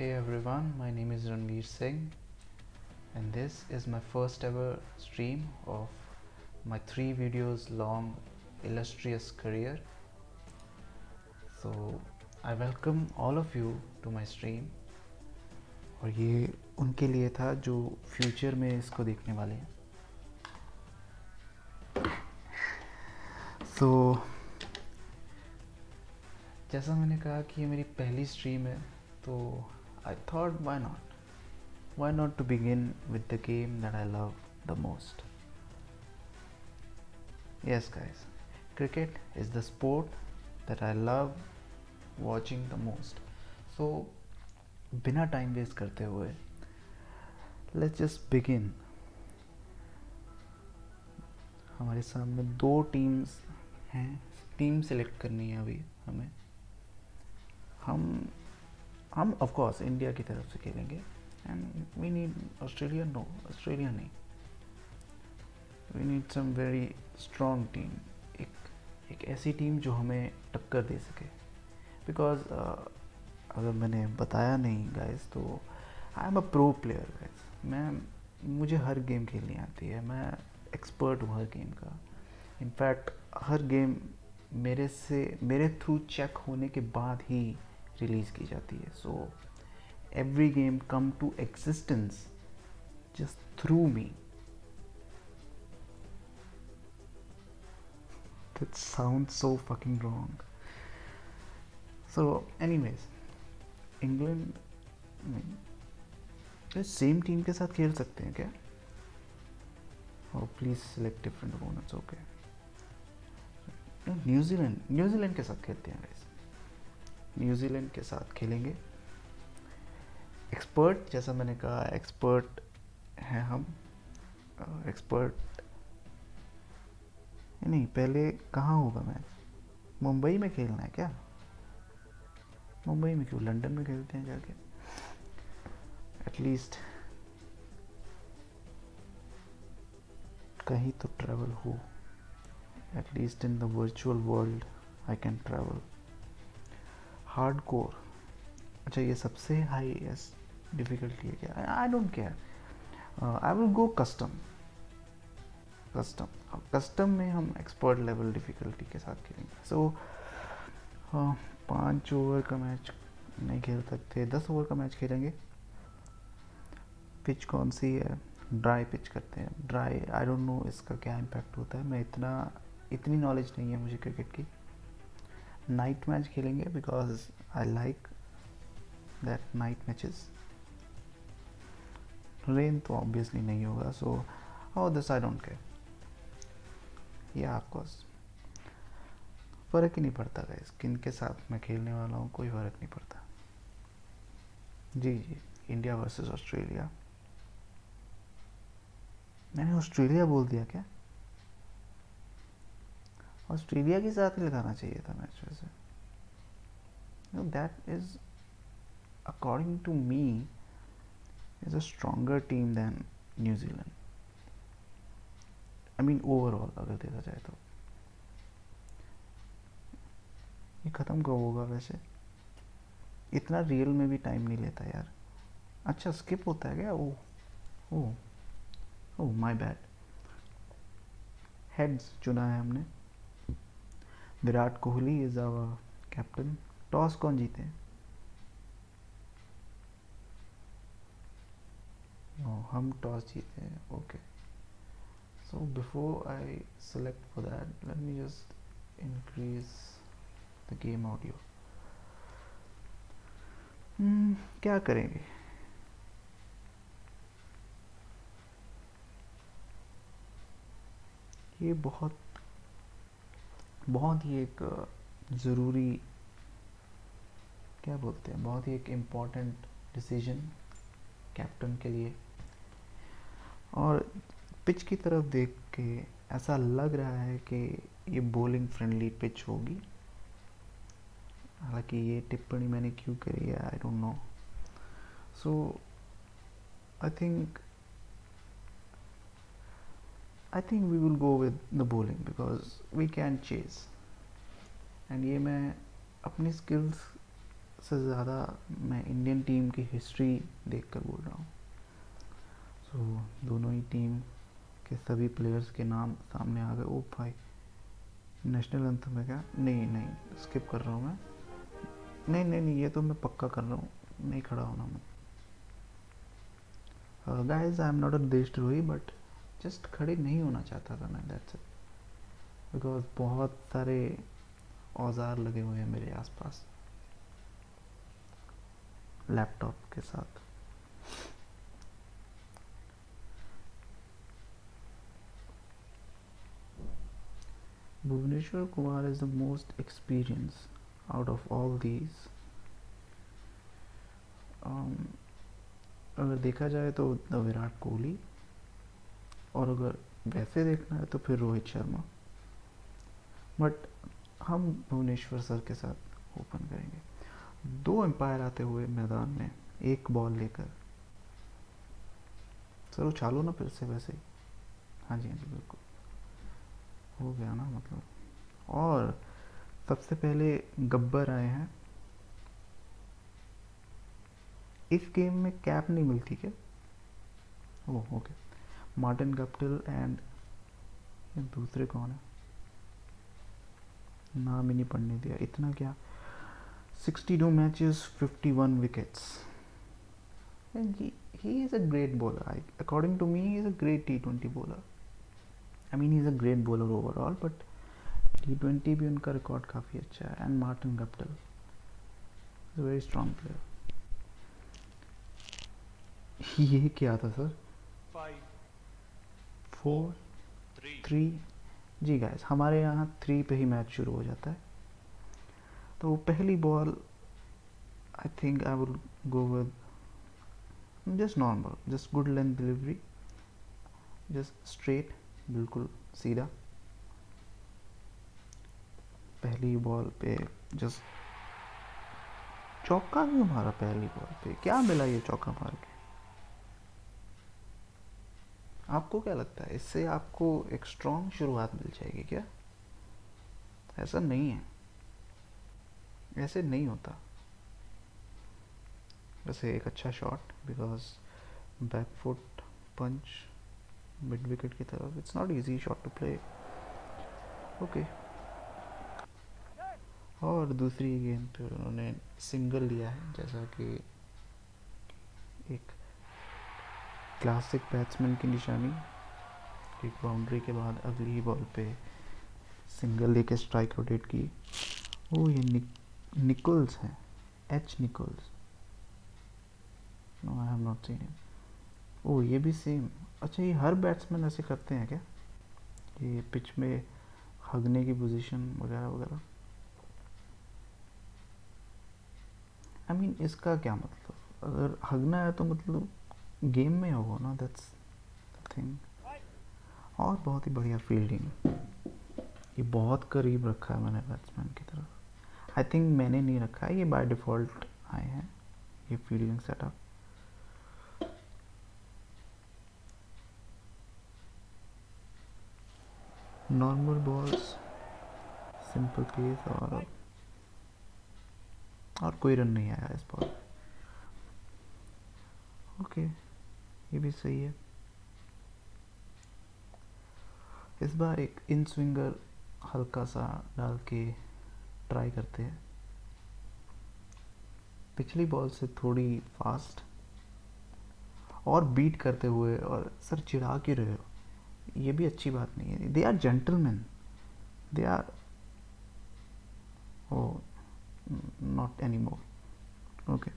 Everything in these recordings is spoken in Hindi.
Hey everyone, my name is Ranveer Singh, and this is my first ever stream of my 3 videos long illustrious career. So I welcome all of you to my stream. और ये उनके लिए था जो फ्यूचर में इसको देखने वाले हैं. So जैसा मैंने कहा कि ये मेरी पहली स्ट्रीम है, तो I thought why not to begin with the game that I love the most. Yes guys, cricket is the sport that I love watching the most. So बिना टाइम वेस्ट करते हुए let's just begin. हमारे सामने 2 टीम्स हैं. टीम सेलेक्ट करनी है अभी हमें. हम ऑफ कोर्स इंडिया की तरफ से खेलेंगे. And we need Australia. No, Australia नहीं. We need some very strong team. एक ऐसी टीम जो हमें टक्कर दे सके. बिकॉज अगर मैंने बताया नहीं गाइस, तो I am a pro player guys. मुझे हर गेम खेलनी आती है. मैं एक्सपर्ट हूँ हर गेम का. इनफैक्ट हर गेम मेरे थ्रू चेक होने के बाद ही रिलीज़ की जाती है. So every game come to existence just through me. That sounds so fucking wrong. So anyways, England same team के साथ खेल सकते हैं क्या? और please select different opponents. Okay, New Zealand के साथ खेलते हैं गाइस. न्यूजीलैंड के साथ खेलेंगे. एक्सपर्ट, जैसा मैंने कहा, एक्सपर्ट हैं हम. एक्सपर्ट नहीं, पहले कहाँ होगा मैच? मुंबई में खेलना है क्या? मुंबई में क्यों, लंदन में खेलते हैं जाके. एटलीस्ट कहीं तो ट्रैवल हो. At least in the virtual world I can travel. Hardcore, अच्छा ये सबसे हाईएस्ट डिफ़िकल्टी है क्या? I don't care. I will go custom. Custom में हम एक्सपर्ट लेवल डिफ़िकल्टी के साथ खेलेंगे. सो 5 ओवर का मैच नहीं खेल सकते, 10 ओवर का मैच खेलेंगे. पिच कौन सी है? ड्राई पिच करते हैं. ड्राई, आई डोंट नो इसका क्या इम्पैक्ट होता है. इतनी नॉलेज नहीं है मुझे क्रिकेट की. नाइट मैच खेलेंगे because I like that night matches. Rain तो ऑब्वियसली नहीं होगा. So this I don't care. या ऑफ कोर्स फ़र्क ही नहीं पड़ता गाइस किन के साथ मैं खेलने वाला हूँ. कोई फ़र्क नहीं पड़ता. जी, इंडिया वर्सेस ऑस्ट्रेलिया. मैंने ऑस्ट्रेलिया बोल दिया क्या? ऑस्ट्रेलिया के साथ ही लगाना चाहिए था मैच. वैसे that is according to me is a stronger team than New Zealand. I mean overall अगर देखा जाए तो. ये ख़त्म कब होगा वैसे? इतना रियल में भी टाइम नहीं लेता यार. अच्छा, स्किप होता है क्या? Oh my bad. हेड्स चुना है हमने. Virat Kohli is our captain. Toss कौन जीते? हम टॉस जीते हैं. Okay, so before I select for that let me just increase the game audio. क्या करेंगे? ये बहुत ही एक ज़रूरी, क्या बोलते हैं, बहुत ही एक इम्पॉर्टेंट डिसीजन कैप्टन के लिए. और पिच की तरफ देख के ऐसा लग रहा है कि ये बॉलिंग फ्रेंडली पिच होगी. हालांकि ये टिप्पणी मैंने क्यों करी है I don't no. So I think we will go with the bowling because we can chase. And ये मैं अपनी स्किल्स से ज़्यादा मैं इंडियन टीम की हिस्ट्री देखकर बोल रहा हूँ। सो दोनों ही टीम के सभी प्लेयर्स के नाम सामने आ गए। ओ भाई, नेशनल एंथम है क्या? नहीं नहीं, स्किप कर रहा हूँ मैं। नहीं नहीं नहीं, ये तो मैं पक्का कर रहा हूँ, नहीं खड़ा होना मैं। Guys, I am not a देशद्रोही, बट जस्ट खड़े नहीं होना चाहता था मैं, दैट्स इट। बिकॉज बहुत सारे औजार लगे हुए हैं मेरे आसपास लैपटॉप के साथ। Bhuvneshwar Kumar is the most experienced out of all these. अगर देखा जाए तो विराट कोहली, और अगर वैसे देखना है तो फिर रोहित शर्मा। बट हम भुवनेश्वर सर के साथ ओपन करेंगे। 2 एम्पायर आते हुए मैदान में एक बॉल लेकर। सर उछालो ना फिर से वैसे ही। हाँ जी हाँ जी, बिल्कुल हो गया ना मतलब। और सबसे पहले गब्बर आए हैं। इस गेम में कैप नहीं मिलती क्या? Oh okay, Martin Guptill and दूसरे कौन है, नाम ही नहीं पढ़ने दिया। इतना क्या, 62 matches 51 wickets. He is a great bowler. According to me, he is a great T20 bowler. I mean, he is a great bowler overall, but T20 भी उनका रिकॉर्ड काफ़ी अच्छा है। And Martin Guptill is a very strong player. ये क्या था सर? 5 4 3। जी गाइस, हमारे यहाँ 3 पे ही मैच शुरू हो जाता है। तो पहली ball, I think I will go with just normal, just good length delivery, just straight, बिल्कुल सीधा। पहली बॉल पे जस्ट चौका क्यों मारा? पहली बॉल पे क्या मिला ये चौका मार के? आपको क्या लगता है, इससे आपको एक स्ट्रॉन्ग शुरुआत मिल जाएगी क्या? ऐसा नहीं है, ऐसे नहीं होता। वैसे एक अच्छा shot, because back foot punch mid wicket की तरफ, it's not easy shot to play. Okay, और दूसरी गेंद पे उन्होंने सिंगल लिया है, जैसा कि एक क्लासिक बैट्समैन की निशानी। एक बाउंड्री के बाद अगली ही बॉल पे सिंगल लेके स्ट्राइक रोटेट की। ओ ये निकोल्स हैं, H Nicholls. No, I have not seen him. ओ ये भी सेम। अच्छा, ये हर बैट्समैन ऐसे करते हैं क्या, ये पिच में हगने की पोजीशन वगैरह वगैरह? आई मीन इसका क्या मतलब? अगर हगना है तो मतलब गेम में होगा ना, दैट्स द थिंग। और बहुत ही बढ़िया फील्डिंग, ये बहुत करीब रखा है मैंने बैट्समैन की तरफ। आई थिंक मैंने नहीं रखा है, ये बाय डिफ़ॉल्ट आए हैं ये fielding setup. Normal balls, simple pace, और कोई रन नहीं आया इस बॉल। ओके, ये भी सही है। इस बार एक इन स्विंगर हल्का सा डाल के ट्राई करते हैं। पिछली बॉल से थोड़ी फास्ट और बीट करते हुए, और सर चिढ़ा क्यों रहे हो? ये भी अच्छी बात नहीं है। They are gentleman, they are, oh not any more. Okay,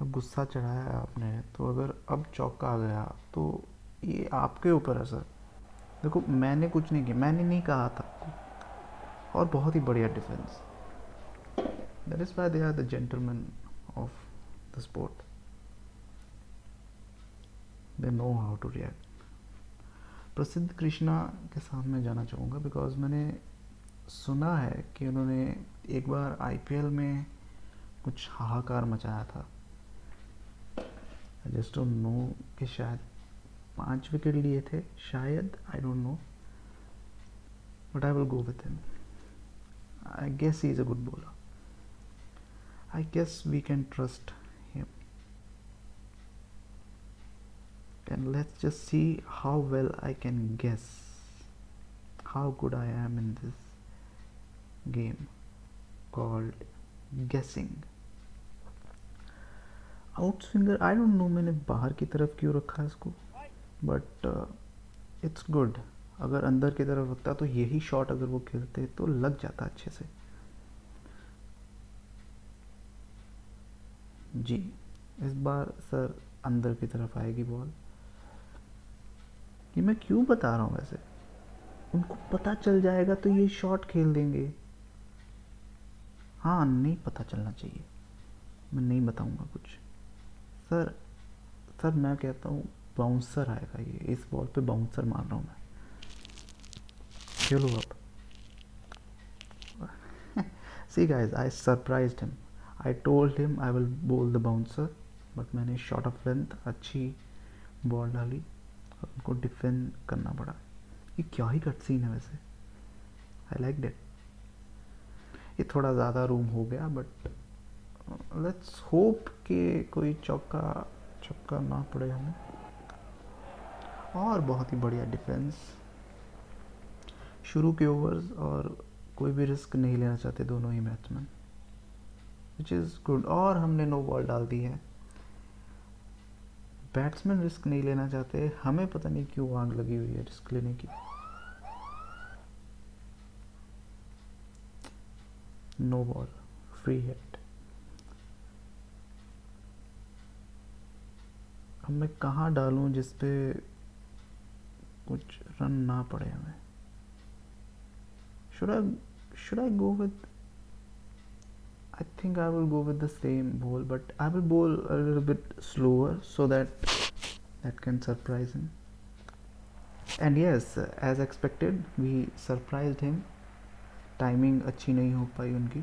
अब गुस्सा चढ़ाया है आपने, तो अगर अब चौका आ गया तो ये आपके ऊपर है सर। देखो मैंने कुछ नहीं किया, मैंने नहीं कहा था आपको। और बहुत ही बढ़िया defence, that is why they are the gentleman of the sport, they know how to react. Prasidh Krishna के साथ मैं जाना चाहूँगा, बिकॉज मैंने सुना है कि उन्होंने एक बार आईपीएल में कुछ हाहाकार मचाया था। आई जस्ट डोंट नो कि शायद 5 विकेट लिए थे शायद, आई don't no, but I will go with him. I guess he is a good bowler. I guess we can trust him. And let's just see how well I can guess how good I am in this game called guessing. Out swinger I don't no मैंने बाहर की तरफ क्यों रखा है इसको, बट इट्स गुड. अगर अंदर की तरफ रखता तो यही शॉट अगर वो खेलते तो लग जाता अच्छे से. जी, इस बार सर अंदर की तरफ आएगी बॉल. ये मैं क्यों बता रहा हूँ वैसे, उनको पता चल जाएगा तो ये शॉट खेल देंगे. हाँ, नहीं पता चलना चाहिए, मैं नहीं बताऊँगा कुछ. सर सर मैं कहता हूँ बाउंसर आएगा. ये इस बॉल पे बाउंसर मार रहा हूँ मैं. खेलो अब. See guys, I surprised him. I told him I will बोल द बाउंसर, बट मैंने शॉट ऑफ लेंथ अच्छी बॉल डाली और उनको डिफेंड करना पड़ा. ये क्या ही कट सीन है वैसे. I like that. ये थोड़ा ज़्यादा रूम हो गया, बट लेट्स होप कि कोई चौका ना पड़े हमें. और बहुत ही बढ़िया डिफेंस. शुरू के ओवर्स और कोई भी रिस्क नहीं लेना चाहते दोनों ही बैट्समैन, विच इज़ गुड. और हमने नो बॉल डाल दी है. बैट्समैन रिस्क नहीं लेना चाहते, हमें पता नहीं क्यों आग लगी हुई है रिस्क लेने की. No ball, free hit. अब मैं कहाँ डालूं जिसपे कुछ रन ना पड़े हमें. should I go with, I think I will go with the same bowl, but I will bowl a little bit slower so that can surprise him. And yes, as expected, we surprised him. Timing अच्छी नहीं हो पाई उनकी.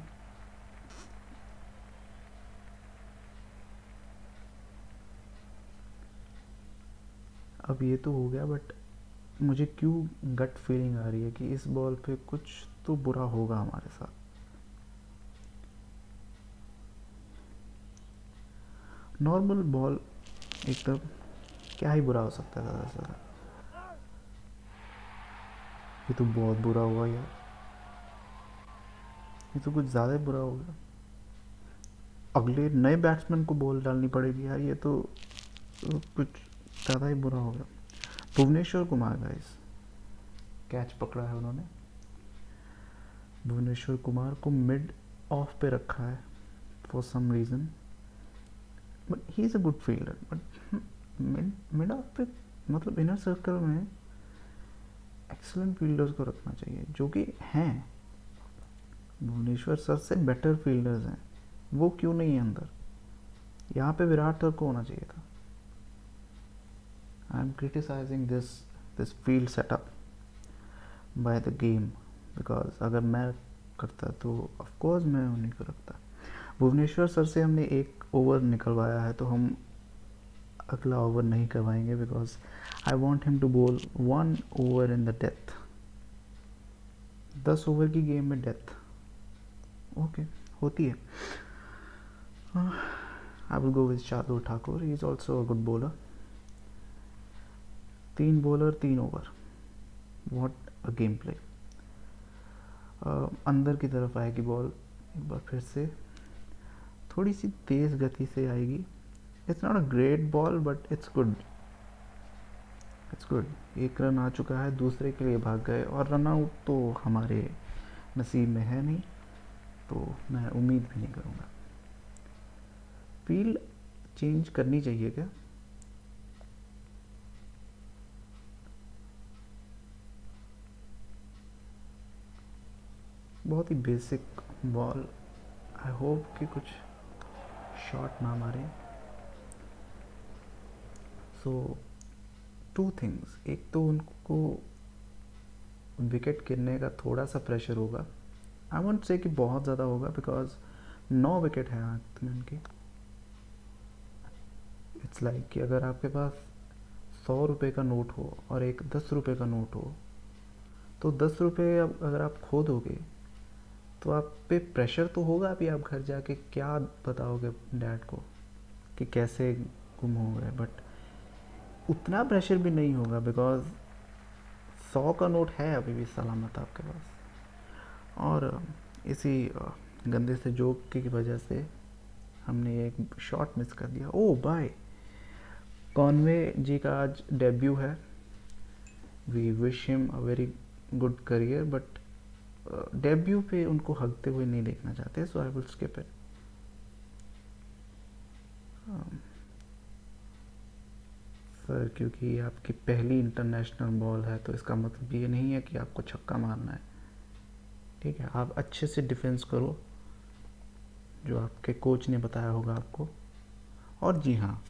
अब ये तो हो गया, बट मुझे क्यों गट फीलिंग आ रही है कि इस बॉल पे कुछ तो बुरा होगा हमारे साथ. नॉर्मल बॉल एकदम, क्या ही बुरा हो सकता है ज़्यादा से ज़्यादा. ये तो बहुत बुरा हुआ यार. ये तो कुछ ज़्यादा ही बुरा हो गया. अगले नए बैट्समैन को बॉल डालनी पड़ेगी यार. ये तो कुछ ज़्यादा ही बुरा हो गया. भुवनेश्वर कुमार गाइस, कैच पकड़ा है उन्होंने. भुवनेश्वर कुमार को मिड ऑफ पे रखा है for some reason, but he is a good fielder. But mid off पे मतलब इनर सर्कल में एक्सलेंट फील्डर्स को रखना चाहिए, जो कि हैं. भुवनेश्वर सर से बेटर फील्डर्स हैं, वो क्यों नहीं है अंदर. यहाँ पे विराट सर को होना चाहिए था. I am criticising this field setup by the game, because अगर मैं करता तो ऑफ कोर्स मैं उन्हीं को रखता. भुवनेश्वर सर से हमने एक ओवर निकलवाया है, तो हम अगला ओवर नहीं करवाएंगे, because I want him to bowl 1 over in the death. 10 over की गेम में डेथ ओके होती है. I will go with Shardul Thakur. He is also a good bowler. 3 bowler 3 over. What a game play. अंदर की तरफ आएगी बॉल एक बार फिर से, थोड़ी सी तेज़ गति से आएगी. It's not a great ball, but it's good. It's good. एक रन आ चुका है, दूसरे के लिए भाग गए, और रन आउट तो हमारे नसीब में है नहीं, तो मैं उम्मीद भी नहीं करूँगा. फील्ड चेंज करनी चाहिए क्या. बहुत ही बेसिक बॉल. आई होप कि कुछ शॉट ना मारे. सो 2 थिंग्स. एक तो उनको विकेट गिरने का थोड़ा सा प्रेशर होगा. आई वोंट से कि बहुत ज़्यादा होगा, बिकॉज 9 विकेट है हाथ में उनके. इट्स लाइक कि अगर आपके पास 100 रुपये का नोट हो और एक 10 रुपये का नोट हो, तो 10 रुपये अगर आप खो दोगे तो आप पे प्रेशर तो होगा, अभी आप घर जाके क्या बताओगे डैड को कि कैसे गुम हो गए, बट उतना प्रेशर भी नहीं होगा बिकॉज 100 का नोट है अभी भी सलामत आपके पास। और इसी गंदे से जोक की वजह से हमने एक शॉट मिस कर दिया। ओ बाय, कॉनवे जी का आज डेब्यू है। We wish him a very good career, but debut पे उनको हगते हुए नहीं देखना चाहते, so I will skip it. Sir क्योंकि आपकी पहली इंटरनेशनल बॉल है तो इसका मतलब ये नहीं है कि आपको छक्का मारना है, ठीक है? आप अच्छे से डिफेंस करो जो आपके कोच ने बताया होगा आपको। और जी हाँ,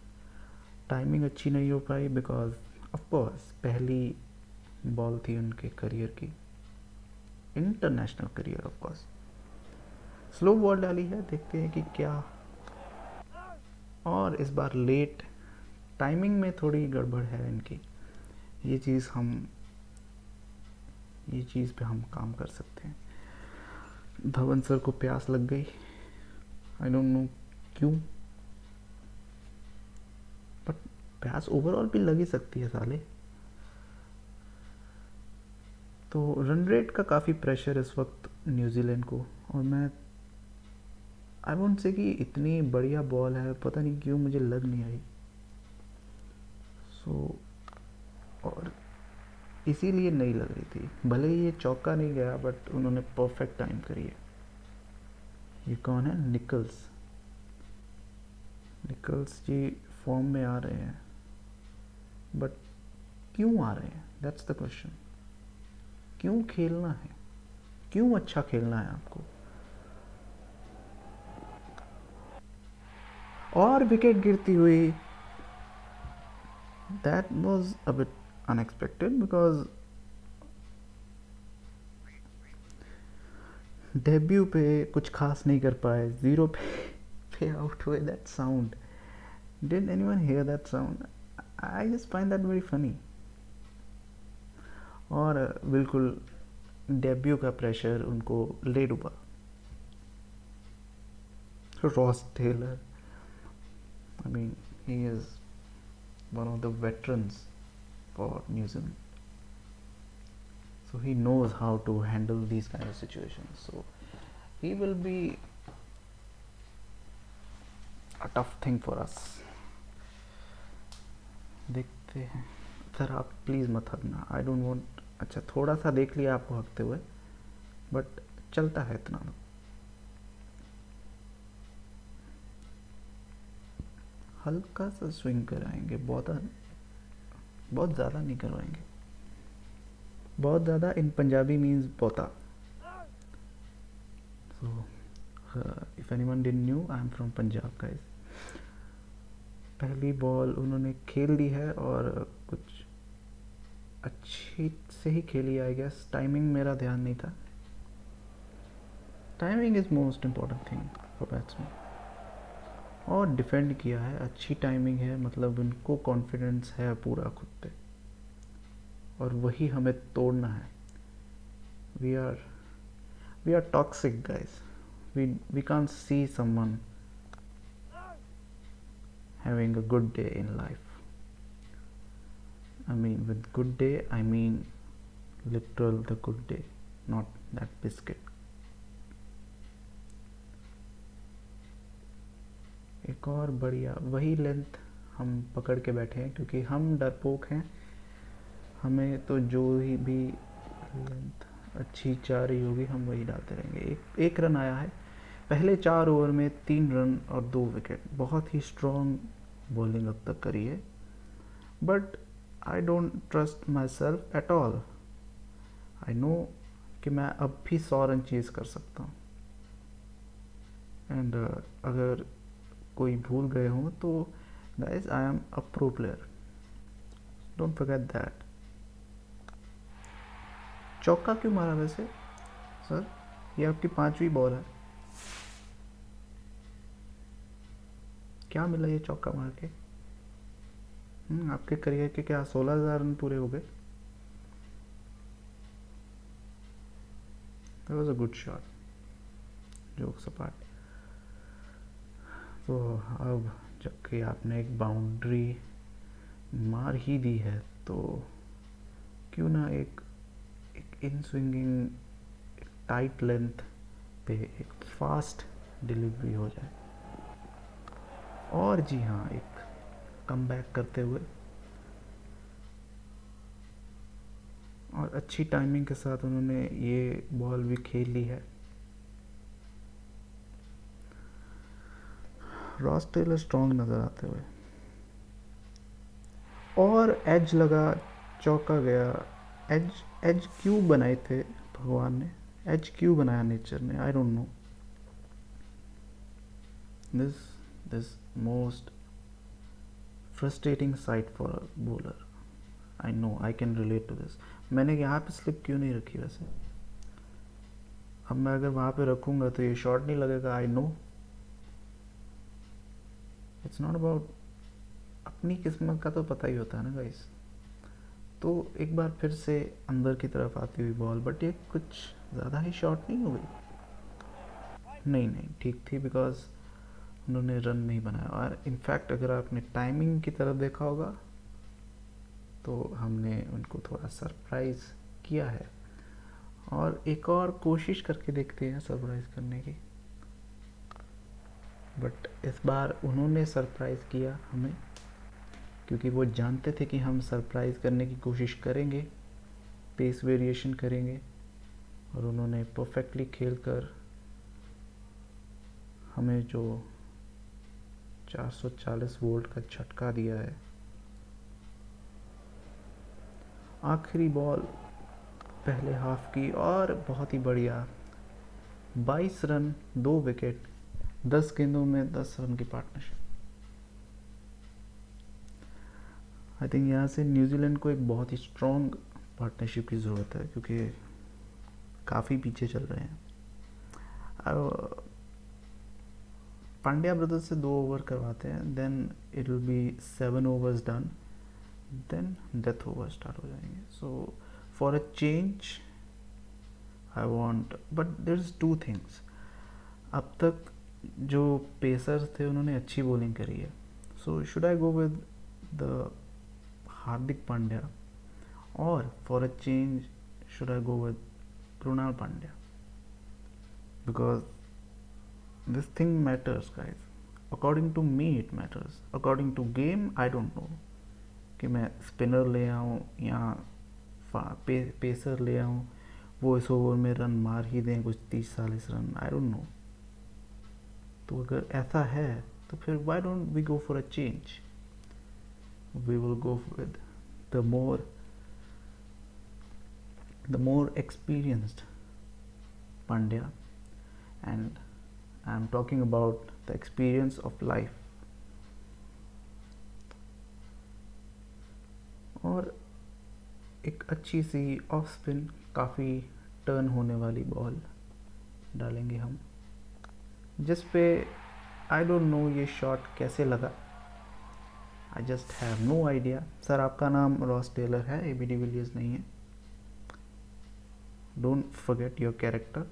टाइमिंग अच्छी नहीं हो पाई बिकॉज ऑफ कोर्स पहली बॉल थी उनके करियर की, international career of course. Slow ball डाली है, देखते हैं कि क्या। और इस बार लेट, टाइमिंग में थोड़ी गड़बड़ है इनकी। ये चीज़ पे हम काम कर सकते हैं। धवन सर को प्यास लग गई, आई डोंट नो क्यों, बट प्यास ओवरऑल भी लग ही सकती है साले। तो रन रेट का काफ़ी प्रेशर इस वक्त न्यूजीलैंड को, और मैं आई वोंट से कि इतनी बढ़िया बॉल है, पता नहीं क्यों मुझे लग नहीं आई। सो और इसीलिए नहीं लग रही थी, भले ही ये चौका नहीं गया बट उन्होंने परफेक्ट टाइम करी है। ये कौन है? निकल्स। निकल्स जी फॉर्म में आ रहे हैं, बट क्यों आ रहे हैं? That's the question. क्यों खेलना है? क्यों अच्छा खेलना है आपको? और विकेट गिरती हुई, that was a bit unexpected because debut पे कुछ खास नहीं कर पाए, ज़ीरो पे आउट हुए। That sound, did anyone hear that sound? I just find that very funny. और बिल्कुल डेब्यू का प्रेशर उनको ले डूबा। Ross Taylor, I mean he is one of the veterans for New Zealand, so he knows how to handle these kind of situations, so he will be a tough thing for us। देखते हैं। सर आप प्लीज़ मत हगना, आई डोंट वांट। अच्छा थोड़ा सा देख लिया आपको हगते हुए, बट चलता है इतना। हल्का सा स्विंग कराएंगे, बहुत ज़्यादा नहीं करवाएंगे। बहुत ज़्यादा इन पंजाबी मीन्स पोता। So if anyone didn't knew, I am from Punjab guys. पहली बॉल उन्होंने खेल ली है और कुछ अच्छी से ही खेली आई गेस। टाइमिंग मेरा ध्यान नहीं था। Timing is most important thing for batsman. और डिफेंड किया है, अच्छी टाइमिंग है, मतलब उनको कॉन्फिडेंस है पूरा खुद पे, और वही हमें तोड़ना है। We are toxic guys. we can't see someone having a good day in life. I mean with good day I mean literal the good day, not that biscuit। एक और बढ़िया वही लेंथ हम पकड़ के बैठे हैं क्योंकि हम डरपोक हैं। हमें तो जो ही भी लेंथ अच्छी चाह रही होगी हम वही डालते रहेंगे। एक रन आया है पहले 4 ओवर में, 3 रन और 2 विकेट। बहुत ही स्ट्रॉन्ग बॉलिंग अब तक करी है, but I don't trust my self at all. I know कि मैं अब भी 100 रन चेज कर सकता हूँ। एंड अगर कोई भूल गए हों तो guys I am a pro player, don't forget that. चौका क्यों मारा वैसे सर? ये आपकी 5वीं बॉल है, क्या मिला ये चौका मार के? आपके करियर के क्या 16,000 रन पूरे हो गए? That was a good shot. Jokes apart. तो अब जबकि आपने एक बाउंड्री मार ही दी है तो क्यों ना एक इन स्विंगिंग टाइट लेंथ पे एक फास्ट डिलीवरी हो जाए। और जी हाँ, एक कम बैक करते हुए और अच्छी टाइमिंग के साथ उन्होंने ये बॉल भी खेल ली है। रॉस टेलर स्ट्रॉन्ग नज़र आते हुए और एज लगा, चौका गया। एज एज क्यों बनाए थे भगवान ने? एज क्यों बनाया नेचर ने? I don't know. This most frustrating sight for a bowler. I know, I can relate to this. मैंने यहाँ पे स्लिप क्यों नहीं रखी वैसे? अब मैं अगर वहाँ पे रखूँगा तो ये शॉट नहीं लगेगा। I know it's not about, अपनी किस्मत का तो पता ही होता है ना गाइस। तो एक बार फिर से अंदर की तरफ आती हुई बॉल, बट ये कुछ ज़्यादा ही शॉर्ट नहीं हो गई? नहीं नहीं, ठीक थी, बिकॉज उन्होंने रन नहीं बनाया। और इनफैक्ट अगर आपने टाइमिंग की तरफ देखा होगा तो हमने उनको थोड़ा सरप्राइज़ किया है, और एक और कोशिश करके देखते हैं सरप्राइज़ करने की। बट इस बार उन्होंने सरप्राइज़ किया हमें, क्योंकि वो जानते थे कि हम सरप्राइज़ करने की कोशिश करेंगे, पेस वेरिएशन करेंगे, और उन्होंने परफेक्टली खेलकर हमें जो 440 वोल्ट का झटका दिया है। आखिरी बॉल पहले हाफ की, और बहुत ही बढ़िया 22 रन, 2 विकेट, 10 गेंदों में 10 रन की पार्टनरशिप। आई थिंक यहाँ से न्यूजीलैंड को एक बहुत ही स्ट्रॉन्ग पार्टनरशिप की ज़रूरत है, क्योंकि काफ़ी पीछे चल रहे हैं। पांड्या ब्रदर्स से 2 ओवर करवाते हैं, then it will be 7 overs done, then death over start हो जाएंगे। So for a change I want, but there is 2 things. अब तक जो पेसर्स थे उन्होंने अच्छी बॉलिंग करी है, so should I go with the Hardik Pandya, और for a change should I go with Krunal Pandya? Because this thing matters, guys. According to me it matters. According to game I don't know कि मैं स्पिनर ले आऊँ या पेसर ले आऊँ, वो इस ओवर में रन मार ही दें कुछ 30-40 रन। I don't no. तो अगर ऐसा है तो फिर why don't we go for a change? We will go with the more experienced Pandya, and I am talking about the experience of life. और एक अच्छी सी ऑफ स्पिन, काफ़ी टर्न होने वाली बॉल डालेंगे हम, जिस पे आई डोंट नो ये शॉट कैसे लगा। I just have no idea. Sir आपका नाम रॉस टेलर है, ए बी डिविलियर्स नहीं है। Don't forget your character.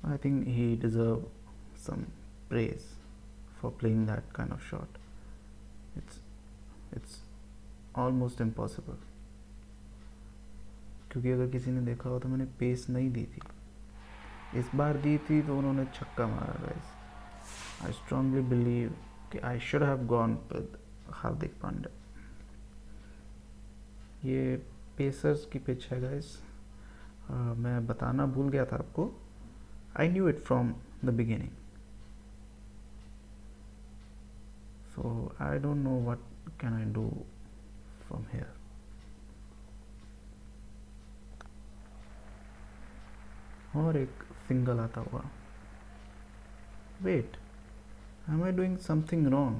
I think he deserves some praise for playing that kind of shot. It's almost impossible. क्योंकि अगर किसी ने देखा हो तो मैंने पेस नहीं दी थी, इस बार दी थी तो उन्होंने छक्का मारा। गाइस आई स्ट्रांगली बिलीव कि I should have gone with Hardik Pandya. ये पेसर्स की पिच है गाइस, मैं बताना भूल गया था आपको। I knew it from the beginning, so I don't know what can I do from here. और एक सिंगल आता हुआ। Wait, am I doing something wrong?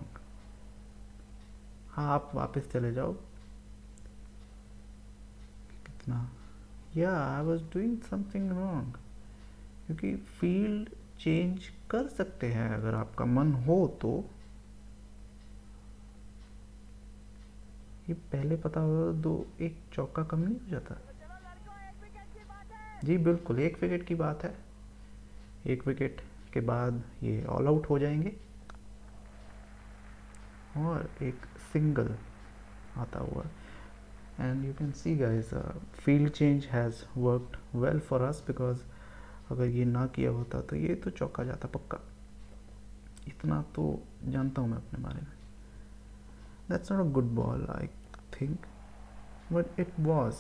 हाँ, आप वापस चले जाओ। कितना? Yeah, I was doing something wrong. क्योंकि फील्ड चेंज कर सकते हैं अगर आपका मन हो तो। ये पहले पता होगा तो एक चौका कम नहीं हो जाता? जी बिल्कुल, एक विकेट की बात है, एक विकेट के बाद ये ऑल आउट हो जाएंगे और एक सिंगल आता हुआ। And you can see guys, field change has worked well for us, because अगर ये ना किया होता तो ये तो चौका जाता पक्का, इतना तो जानता हूँ मैं अपने बारे में। That's not a good ball I think, but it was,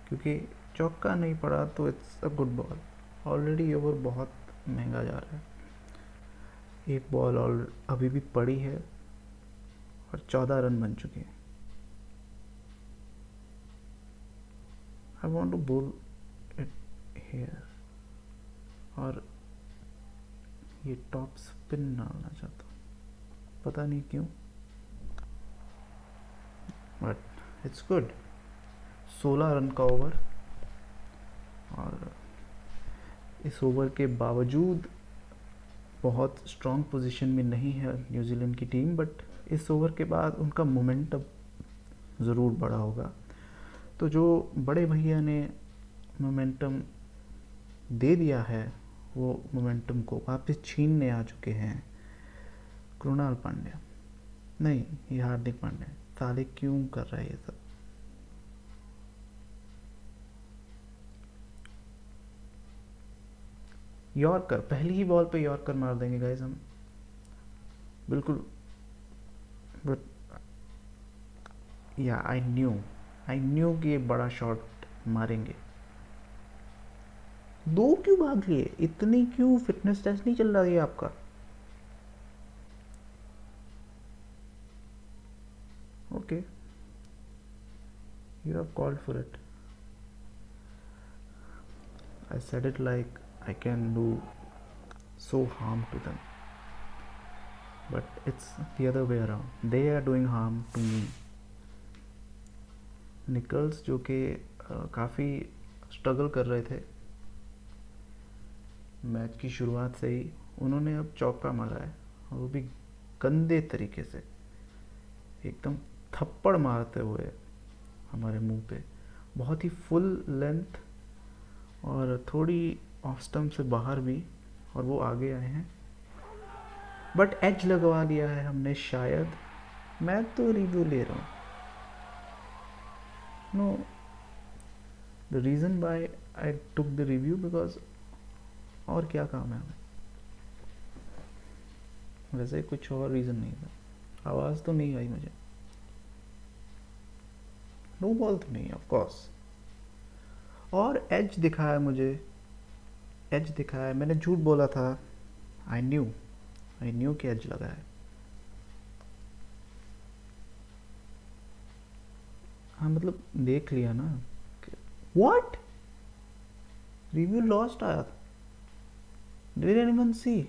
क्योंकि चौका नहीं पड़ा तो it's a good ball. Already over बहुत महंगा जा रहा है, एक बॉल और अभी भी पड़ी है और 14 रन बन चुके हैं। आई वॉन्ट टू बोल इट हेयर, और ये टॉप स्पिन डालना चाहता हूँ, पता नहीं क्यों, बट इट्स गुड। 16 रन का ओवर, और इस ओवर के बावजूद बहुत स्ट्रॉन्ग पोजीशन में नहीं है न्यूजीलैंड की टीम, बट इस ओवर के बाद उनका मोमेंटम ज़रूर बढ़ा होगा। तो जो बड़े भैया ने मोमेंटम दे दिया है, वो मोमेंटम को वापस छीनने आ चुके हैं कृणाल पांड्या, नहीं ये हार्दिक पांड्या। साले क्यों कर रहा है ये सब? यॉर्कर, पहली ही बॉल पे यॉर्कर मार देंगे गाइस हम, बिल्कुल। बट या आई न्यू कि ये बड़ा शॉट मारेंगे। दो क्यों भाग लिए, इतनी क्यों फिटनेस टेस्ट नहीं चल रहा है आपका? Okay, you have called for it. I said it like I can do so harm to them, but it's the other way around, they are doing harm to me। Nicholls जो कि काफ़ी स्ट्रगल कर रहे थे मैच की शुरुआत से ही, उन्होंने अब चौका मारा है, और वो भी गंदे तरीके से, एकदम थप्पड़ मारते हुए हमारे मुंह पे, बहुत ही फुल लेंथ और थोड़ी ऑफ स्टम्प से बाहर भी, और वो आगे आए हैं, बट एज लगवा लिया है हमने शायद। मैं तो रिव्यू ले रहा हूँ, no, the reason why I took the review because और क्या काम है हमें, वैसे कुछ और रीज़न नहीं था। आवाज़ तो नहीं आई मुझे, नो बॉल तो नहीं ऑफ कोर्स, और एज दिखाया मुझे, एज दिखाया, मैंने झूठ बोला था। आई न्यू कि एज लगा है। हाँ मतलब देख लिया ना। व्हाट, रिव्यू लॉस्ट आया था, did anyone see?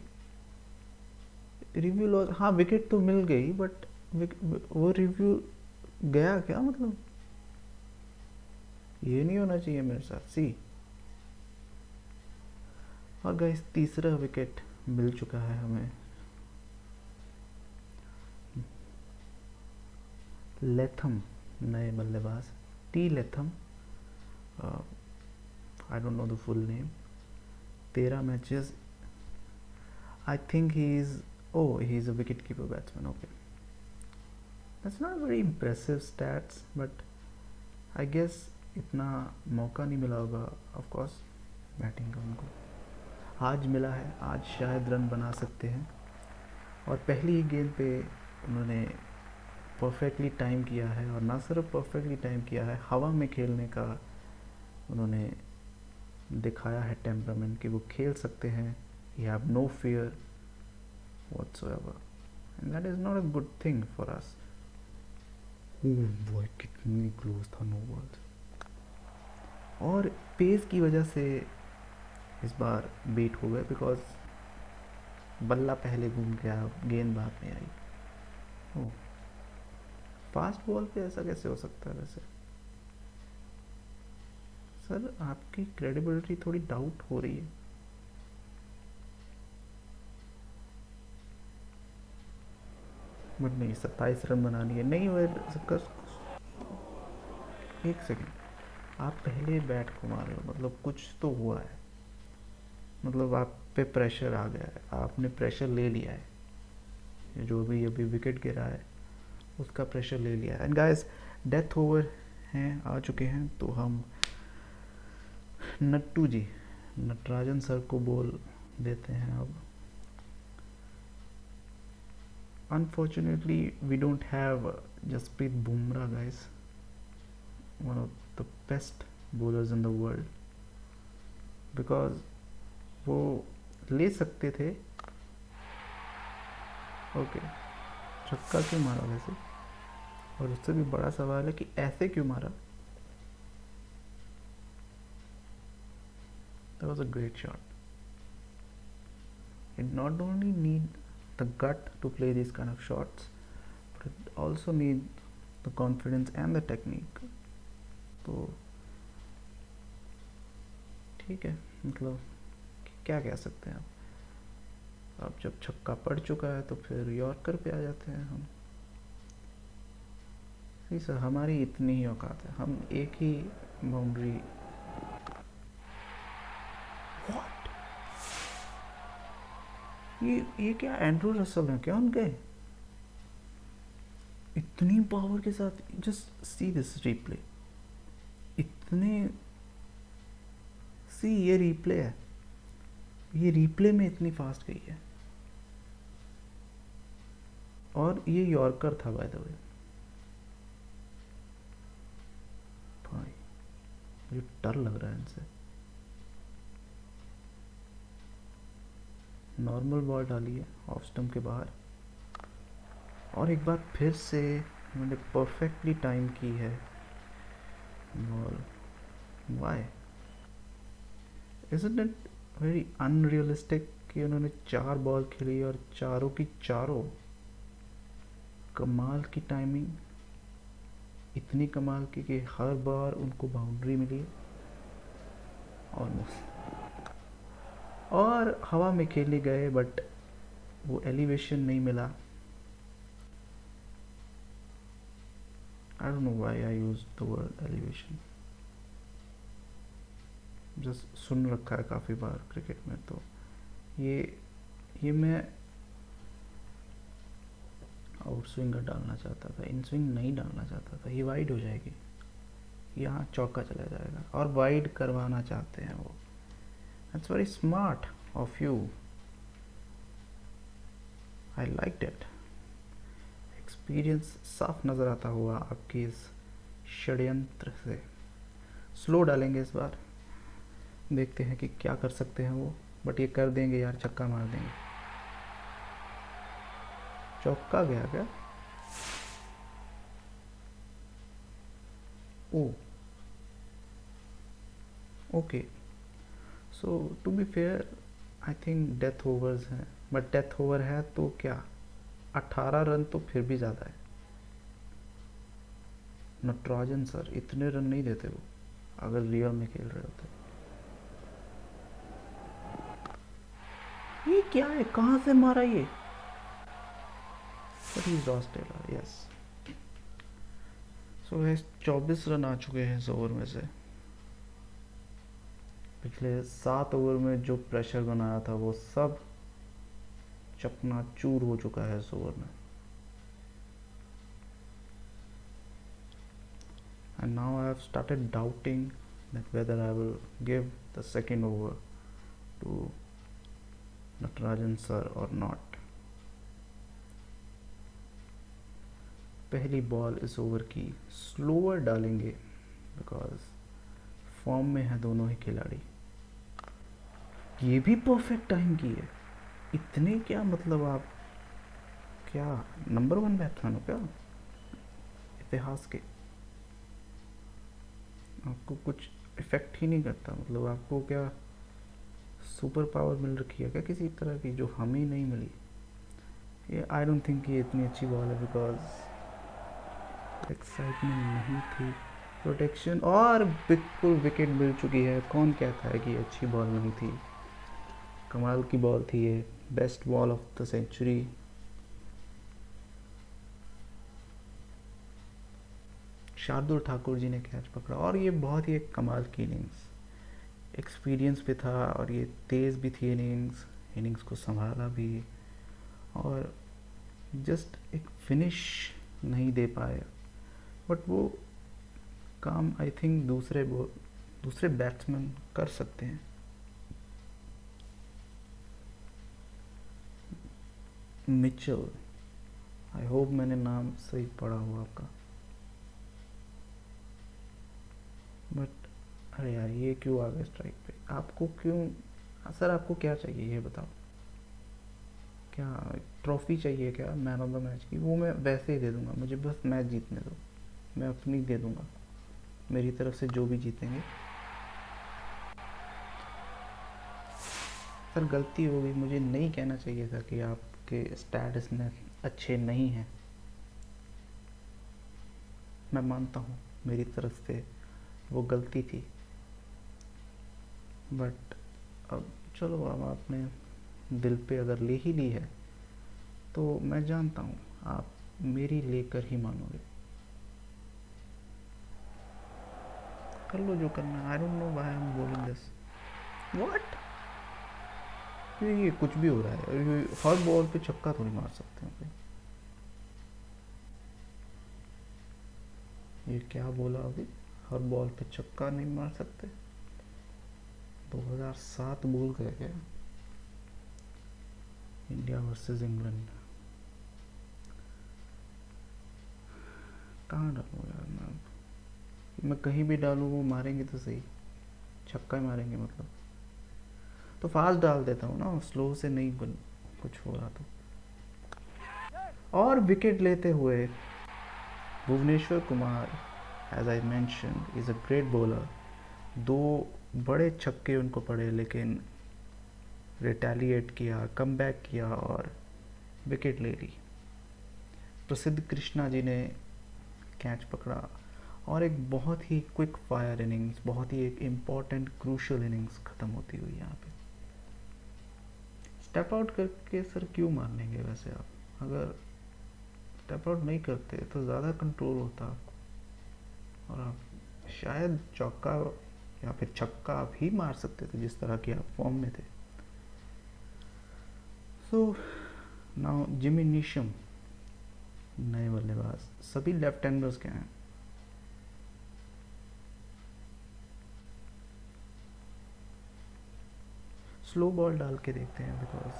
Review loss, हाँ विकेट तो मिल गई, बट वो रिव्यू गया क्या, मतलब ये नहीं होना चाहिए मेरे साथ। सी, और गाइस तीसरा विकेट मिल चुका है हमें। लेथम नए बल्लेबाज, T Latham, I don't know the full name. 13 matches, I think he is a wicket keeper batsman. Okay, that's not very impressive stats, but I guess इतना मौका नहीं मिला होगा ऑफ कोर्स बैटिंग का उनको, आज मिला है, आज शायद रन बना सकते हैं। और पहली ही गेंद पे उन्होंने परफेक्टली टाइम किया है, और ना सिर्फ परफेक्टली टाइम किया है, हवा में खेलने का उन्होंने दिखाया है टेम्परामेंट, कि वो खेल सकते हैं, you have no fear whatsoever, and that is not a good thing for us. वो कितनी क्लोज था, नो बॉल्स, और पेस की वजह से इस बार बीट हो गए, बिकॉज बल्ला पहले घूम गया, गेंद बाद में आई। ओह, फास्ट बॉल पे ऐसा कैसे हो सकता है वैसे? सर आपकी क्रेडिबिलिटी थोड़ी डाउट हो रही है। बट नहीं, 27 रन बनानी है, नहीं वो एक सेकेंड, आप पहले बैट को मार रहे हो, मतलब कुछ तो हुआ है, मतलब आप पे प्रेशर आ गया है, आपने प्रेशर ले लिया है, जो भी अभी विकेट गिरा है उसका प्रेशर ले लिया है। एंड गाइस, डेथ ओवर हैं, आ चुके हैं, तो हम नट्टू जी, नटराजन सर को बोल देते हैं अब। Unfortunately, we don't have Jasprit Bumrah, guys, one of the best bowlers in the world, because वो ले सकते थे। ओके, छक्का क्यों मारा वैसे, और उससे भी बड़ा सवाल है कि ऐसे क्यों मारा। That was a great shot. It not only need the gut to play these kind of shots, but it also need the confidence and the technique. तो ठीक है, मतलब क्या कह सकते हैं अब जब छक्का पड़ चुका है तो फिर यॉर्कर पे आ जाते हैं हम। नहीं सर, हमारी इतनी ही औकात है, हम एक ही बाउंड्री। व्हाट, ये क्या एंड्रू रसल है क्या उनके, इतनी पावर के साथ। जस्ट सी दिस रिप्ले, इतने, सी ये रिप्ले है, ये रिप्ले में इतनी फास्ट गई है, और ये यॉर्कर था बाय द वे। भाई मुझे डर लग रहा है इनसे। नॉर्मल बॉल डाली है ऑफ स्टंप के बाहर, और एक बार फिर से उन्होंने परफेक्टली टाइम की है ball. Why isn't it very unrealistic कि उन्होंने 4 बॉल खेली और चारों की चारों कमाल की टाइमिंग, इतनी कमाल की कि हर बार उनको बाउंड्री मिली ऑलमोस्ट, और हवा में खेले गए बट वो एलिवेशन नहीं मिला। I don't know why I used the word elevation, just सुन रखा है काफ़ी बार क्रिकेट में, तो ये मैं आउट स्विंगर डालना चाहता था, इन स्विंग नहीं डालना चाहता था। ये वाइड हो जाएगी, यहाँ चौका चला जाएगा, और वाइड करवाना चाहते हैं वो। That's very smart of you, I like it. Experience साफ नज़र आता हुआ आपकी इस षड्यंत्र से। स्लो डालेंगे इस बार, देखते हैं कि क्या कर सकते हैं वो, बट ये कर देंगे यार, छक्का मार देंगे। चौका गया क्या? Oh okay, so to be fair I think death overs हैं, बट डेथ ओवर है तो क्या, 18 रन तो फिर भी ज़्यादा है। नटराजन सर इतने रन नहीं देते वो, अगर रियल में खेल रहे होते। ये क्या है, कहाँ से मारा ये? Ross Taylor, yes. So 24 run आ चुके हैं इस ओवर में से। पिछले 7 ओवर में जो प्रेशर बनाया था वो सब चकनाचूर हो चुका है इस ओवर में। And now I have started doubting that whether I will give the second over to Natarajan sir or not. पहली बॉल इस ओवर की स्लोअर डालेंगे बिकॉज फॉर्म में है दोनों ही खिलाड़ी। ये भी परफेक्ट टाइम की है, इतने क्या, मतलब आप क्या नंबर 1 बैट्समैन हो क्या इतिहास के? आपको कुछ इफेक्ट ही नहीं करता, मतलब आपको क्या सुपर पावर मिल रखी है क्या किसी तरह की, जो हमें नहीं मिली? ये आई डोंट थिंक ये इतनी अच्छी बॉल है, बिकॉज एक्साइटमेंट नहीं थी, प्रोटेक्शन, और बिल्कुल विकेट मिल चुकी है। कौन कहता है कि अच्छी बॉल नहीं थी? कमाल की बॉल थी ये, best ball of the century. Shardul Thakur ji ने कैच पकड़ा और ये बहुत ही एक कमाल की इनिंग्स, एक्सपीरियंस भी था और ये तेज़ भी थी इनिंग्स को संभाला भी, और जस्ट एक फिनिश नहीं दे पाए, बट वो काम आई थिंक दूसरे बैट्समैन कर सकते हैं। मिचेल, आई होप मैंने नाम सही पढ़ा हुआ आपका, बट अरे यार ये क्यों आ गए स्ट्राइक पे? आपको क्यों सर, आपको क्या चाहिए ये बताओ? क्या ट्रॉफी चाहिए क्या मैन ऑफ द मैच की? वो मैं वैसे ही दे दूंगा, मुझे बस मैच जीतने दो, मैं अपनी दे दूंगा, मेरी तरफ से जो भी जीतेंगे। सर गलती हो गई, मुझे नहीं कहना चाहिए था कि आपके स्टैटस में अच्छे नहीं हैं, मैं मानता हूँ मेरी तरफ से वो गलती थी, बट अब चलो, अब आपने दिल पे अगर ले ही ली है तो मैं जानता हूँ आप मेरी लेकर ही मानोगे। कर लो जो करना है। I don't know why I am bowling this. What? ये कुछ भी हो रहा है, ये हर बॉल पे छक्का थोड़ी मार सकते हैं कोई। ये क्या बोला अभी? हर बॉल पे छक्का नहीं मार सकते? 2007 भूल गए क्या? इंडिया वर्सेस इंग्लैंड कहाँ डालूँ यार मैं कहीं भी डालूँ वो मारेंगे तो सही, छक्का ही मारेंगे मतलब। तो फास्ट डाल देता हूँ ना, स्लो से नहीं कुछ हो रहा तो। और विकेट लेते हुए Bhuvneshwar Kumar, as I mention, is a great bowler. दो बड़े छक्के उनको पड़े, लेकिन रिटेलिएट किया, कम बैक किया और विकेट ले ली। प्रसिद्ध कृष्णा जी ने कैच पकड़ा और एक बहुत ही क्विक फायर इनिंग्स, बहुत ही एक इम्पॉर्टेंट क्रूशल इनिंग्स ख़त्म होती हुई यहाँ पे। स्टेप आउट करके सर क्यों मान लेंगे वैसे आप? अगर स्टेप आउट नहीं करते तो ज़्यादा कंट्रोल होता और आप शायद चौका या फिर छक्का भी मार सकते थे जिस तरह की आप फॉर्म में थे। सो नाउ जिमी नीशम, नए बल्लेबाज, सभी लेफ्ट हैंडर्स के हैं। स्लो बॉल डाल के देखते हैं, बिकॉज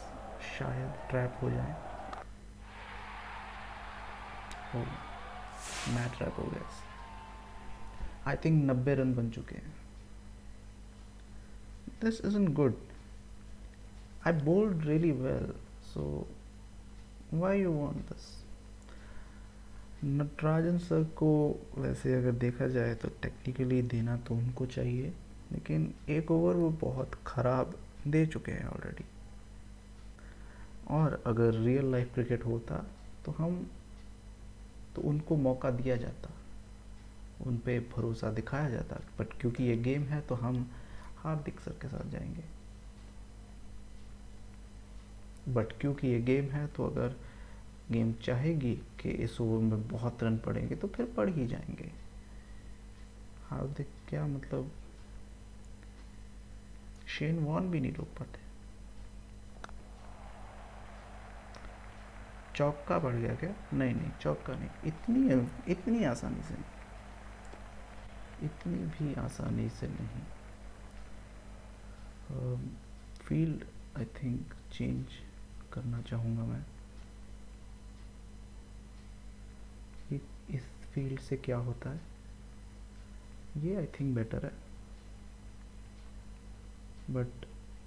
शायद ट्रैप हो जाए। हो मैच ट्रैप हो गया। आई थिंक 90 रन बन चुके हैं। This isn't good. I bowled really well, so why you want this? Natarajan sir को वैसे अगर देखा जाए तो टेक्निकली देना तो उनको चाहिए, लेकिन एक ओवर वो बहुत ख़राब दे चुके हैं ऑलरेडी। और अगर रियल लाइफ क्रिकेट होता तो उनको मौका दिया जाता, उन पे भरोसा दिखाया जाता, बट क्योंकि ये गेम है तो हम हार्दिक सर के साथ जाएंगे। बट क्योंकि ये गेम है तो अगर गेम चाहेगी कि इस ओवर में बहुत रन पड़ेंगे तो फिर पड़ ही जाएंगे। हार्दिक क्या मतलब, शेन वॉर्न भी नहीं रोक पाते। चौका पड़ गया क्या? नहीं नहीं, चौका नहीं, इतनी आसानी से नहीं, इतनी भी आसानी से नहीं। फील्ड आई थिंक चेंज करना चाहूँगा मैं। इस फील्ड से क्या होता है, ये आई थिंक बेटर है, बट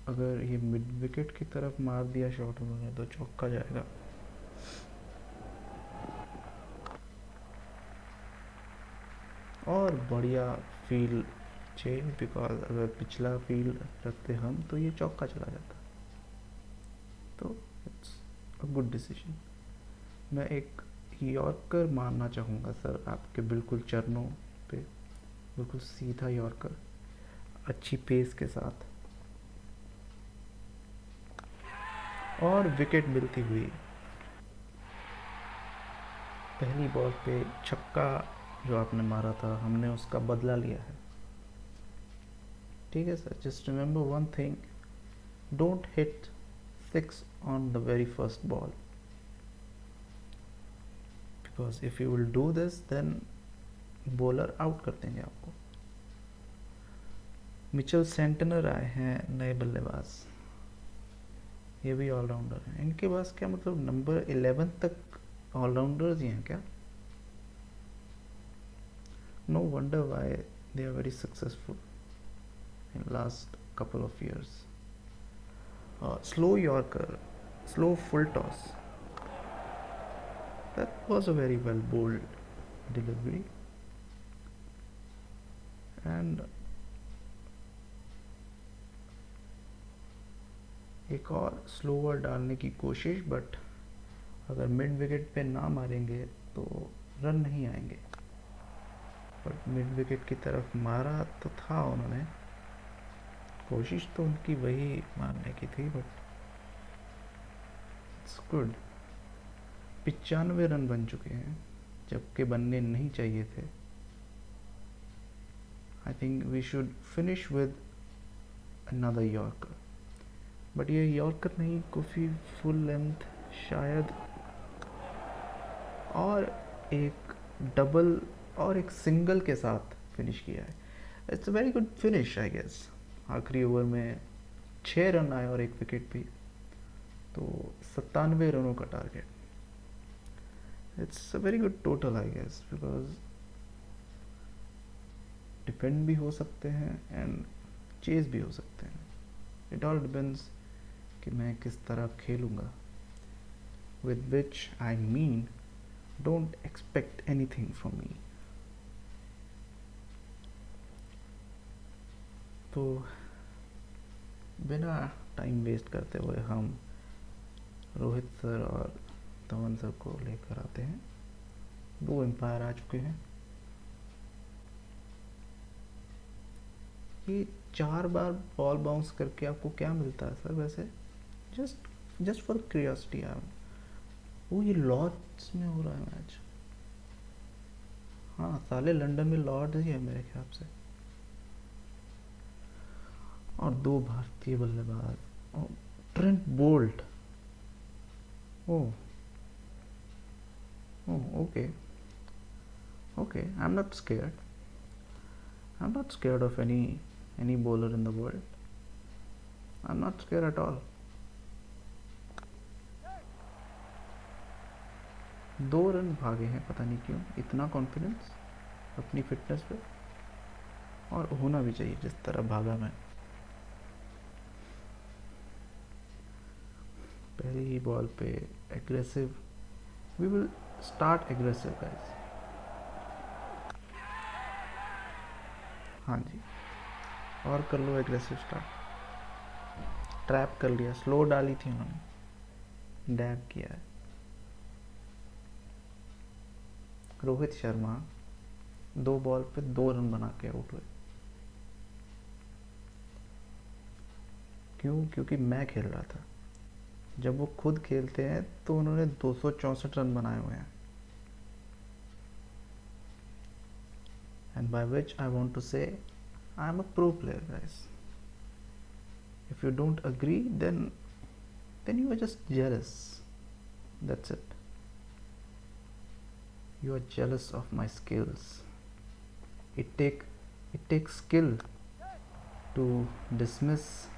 अगर ये मिड विकेट की तरफ मार दिया शॉट उन्होंने तो चौका जाएगा। और बढ़िया फील्ड चेंज, बिकॉज अगर पिछला फील्ड रखते हम तो ये चौका चला जाता, तो इट्स अ गुड डिसीजन। मैं एक यॉर्कर मारना चाहूँगा सर आपके बिल्कुल चरणों पे, बिल्कुल सीधा यॉर्कर, अच्छी पेस के साथ, और विकेट मिलती हुई। पहली बॉल पे छक्का जो आपने मारा था हमने उसका बदला लिया है, ठीक है sir. Just remember one thing, don't hit 6 on the very first ball, because if you will do this then bowler out कर देंगे आपको। मिचेल सेंटनर आए हैं नए बल्लेबाज, ये भी ऑलराउंडर हैं। इनके पास क्या मतलब नंबर 11 तक ऑलराउंडर्स ही हैं क्या? No wonder why they are very successful in last couple of years. Slow Yorker, slow full toss. That was a very well bowled delivery. And एक और स्लोअर डालने की कोशिश, बट अगर मिड विकेट पे ना मारेंगे तो रन नहीं आएंगे। बट मिड विकेट की तरफ मारा तो था उन्होंने, कोशिश तो उनकी वही मारने की थी, बट इट्स गुड। 95 रन बन चुके हैं जबकि बनने नहीं चाहिए थे। I think we should finish with another yorker, but ये यॉर्कर नहीं, काफ़ी फुल लेंथ शायद, और एक डबल और एक सिंगल के साथ फिनिश किया है। It's a very good finish I guess. आखिरी ओवर में 6 रन आए और एक विकेट भी, तो 97 रनों का target. It's a very good total I guess, because depend भी हो सकते हैं एंड चेज भी हो सकते हैं। इट ऑल डिपेंड्स कि मैं किस तरह खेलूँगा। With which I mean don't expect anything from me. तो बिना टाइम वेस्ट करते हुए हम रोहित सर और धवन सर को लेकर आते हैं। 2 एम्पायर आ चुके हैं। ये 4 बार बॉल बाउंस करके आपको क्या मिलता है सर वैसे? जस्ट फॉर क्यूरियोसिटी यार। वो ये लॉर्ड्स में हो रहा है मैच। हाँ, साले लंदन में लॉर्ड्स ही है मेरे ख्याल से। और 2 भारतीय बल्लेबाज, Trent Boult. Oh okay, I'm not scared. I'm not scared of any bowler in the world. I'm not scared at all. 2 run भागे हैं, पता नहीं क्यों इतना कॉन्फिडेंस अपनी फिटनेस पे, और होना भी चाहिए जिस तरह भागा मैं। पहली ही बॉल पे aggressive, we will start aggressive guys. हाँ जी, और कर लो एग्रेसिव स्टार्ट। ट्रैप कर लिया, स्लो डाली थी उन्होंने, डैब किया है। रोहित शर्मा 2 बॉल पे 2 रन बना के आउट हुए। क्यों? क्योंकि मैं खेल रहा था। जब वो खुद खेलते हैं तो उन्होंने 264 रन बनाए हुए हैं। And by which I want to say I am a pro player guys. If you don't agree then you are just jealous. That's it. You are jealous of my skills. It takes skill to dismiss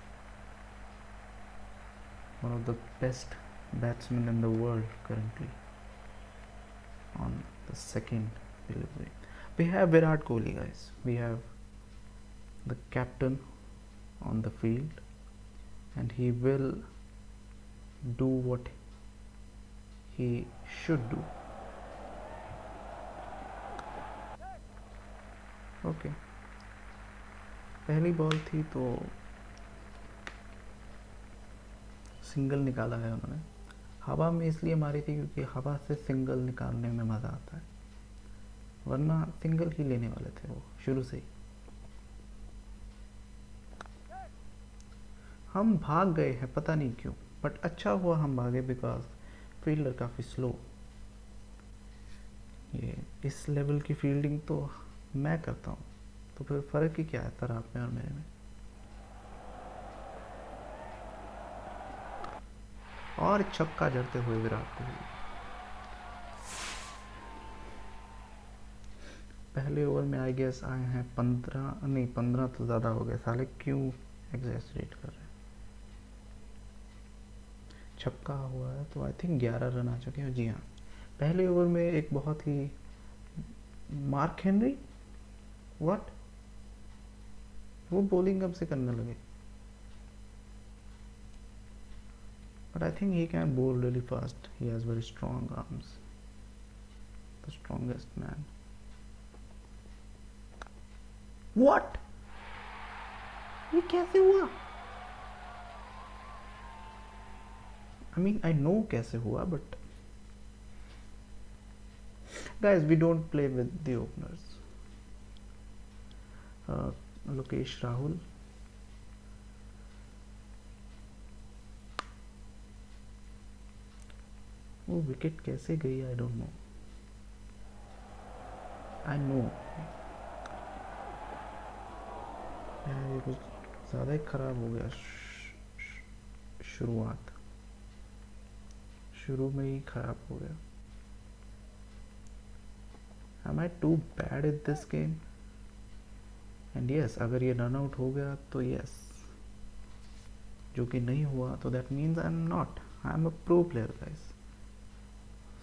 one of the best batsmen in the world currently on the second delivery. We have Virat Kohli guys. We have the captain on the field and he will do what he should do. Okay. पहली बॉल थी तो सिंगल निकाला है उन्होंने। हवा में इसलिए मारी थी क्योंकि हवा से सिंगल निकालने में मज़ा आता है, वरना सिंगल ही लेने वाले थे वो शुरू से ही। हम भाग गए हैं पता नहीं क्यों, बट अच्छा हुआ हम भागे बिकॉज फील्डर काफ़ी स्लो। ये इस लेवल की फील्डिंग तो मैं करता हूँ, तो फिर फ़र्क ही क्या है तराब में और मेरे में। और छक्का जड़ते हुए विराट कोहली। पहले ओवर में आई गेस आए हैं 15, नहीं 15 तो ज़्यादा हो गए साले, क्यों एग्जैजरेट कर रहे हैं। छक्का हुआ है तो आई थिंक 11 रन आ चुके हैं। जी हाँ, पहले ओवर में एक बहुत ही मार्क हेनरी, व्हाट, वो बॉलिंग कब से करने लगे। But I think he can bowl really fast. He has very strong arms. The strongest man. What? ये कैसे हुआ? I mean, I know कैसे हुआ, but guys, we don't play with the openers. Lokesh Rahul. वो विकेट कैसे गई, आई डोंट नो। आई नो ये कुछ ज़्यादा ही ख़राब हो गया। शुरुआत शुरू में ही ख़राब हो गया। Am I too bad at this game? And yes, अगर ये रन आउट हो गया तो yes, जो कि नहीं हुआ तो that means I'm not. I'm a pro player, guys.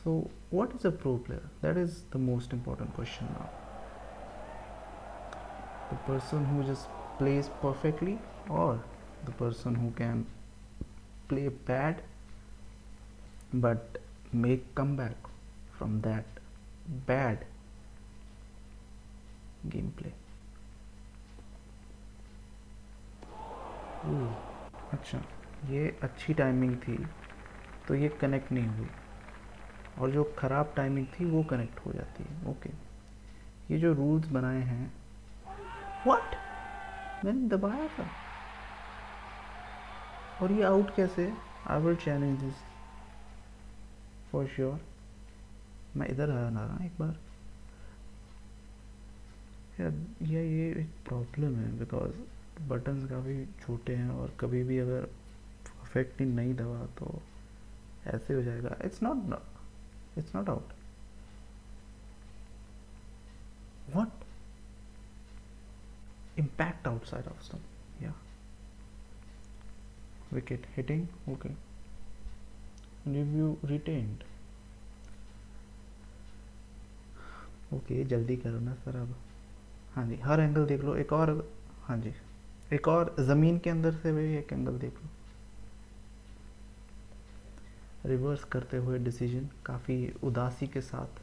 So what is a pro player? That is the most important question now. The person who just plays perfectly, or the person who can play bad but make comeback from that bad gameplay. अच्छा, ये अच्छी टाइमिंग थी तो ये कनेक्ट नहीं हुई, और जो ख़राब टाइमिंग थी वो कनेक्ट हो जाती है। ओके, ये जो रूल्स बनाए हैं, व्हाट, मैंने दबाया था और ये आउट कैसे। I will challenge this for sure. मैं इधर आया ना रहा एक बार यार, ये एक प्रॉब्लम है बिकॉज बटन्स काफ़ी छोटे हैं और कभी भी अगर परफेक्टली नहीं दबा तो ऐसे हो जाएगा। It's not out. What, impact outside of stump, yeah, wicket hitting, okay, review retained, okay, जल्दी करो ना सर अब। हाँ जी, हर एंगल देख लो एक और। हाँ जी, एक और ज़मीन के अंदर से भी एक एंगल देख लो। रिवर्स करते हुए डिसीजन, काफ़ी उदासी के साथ।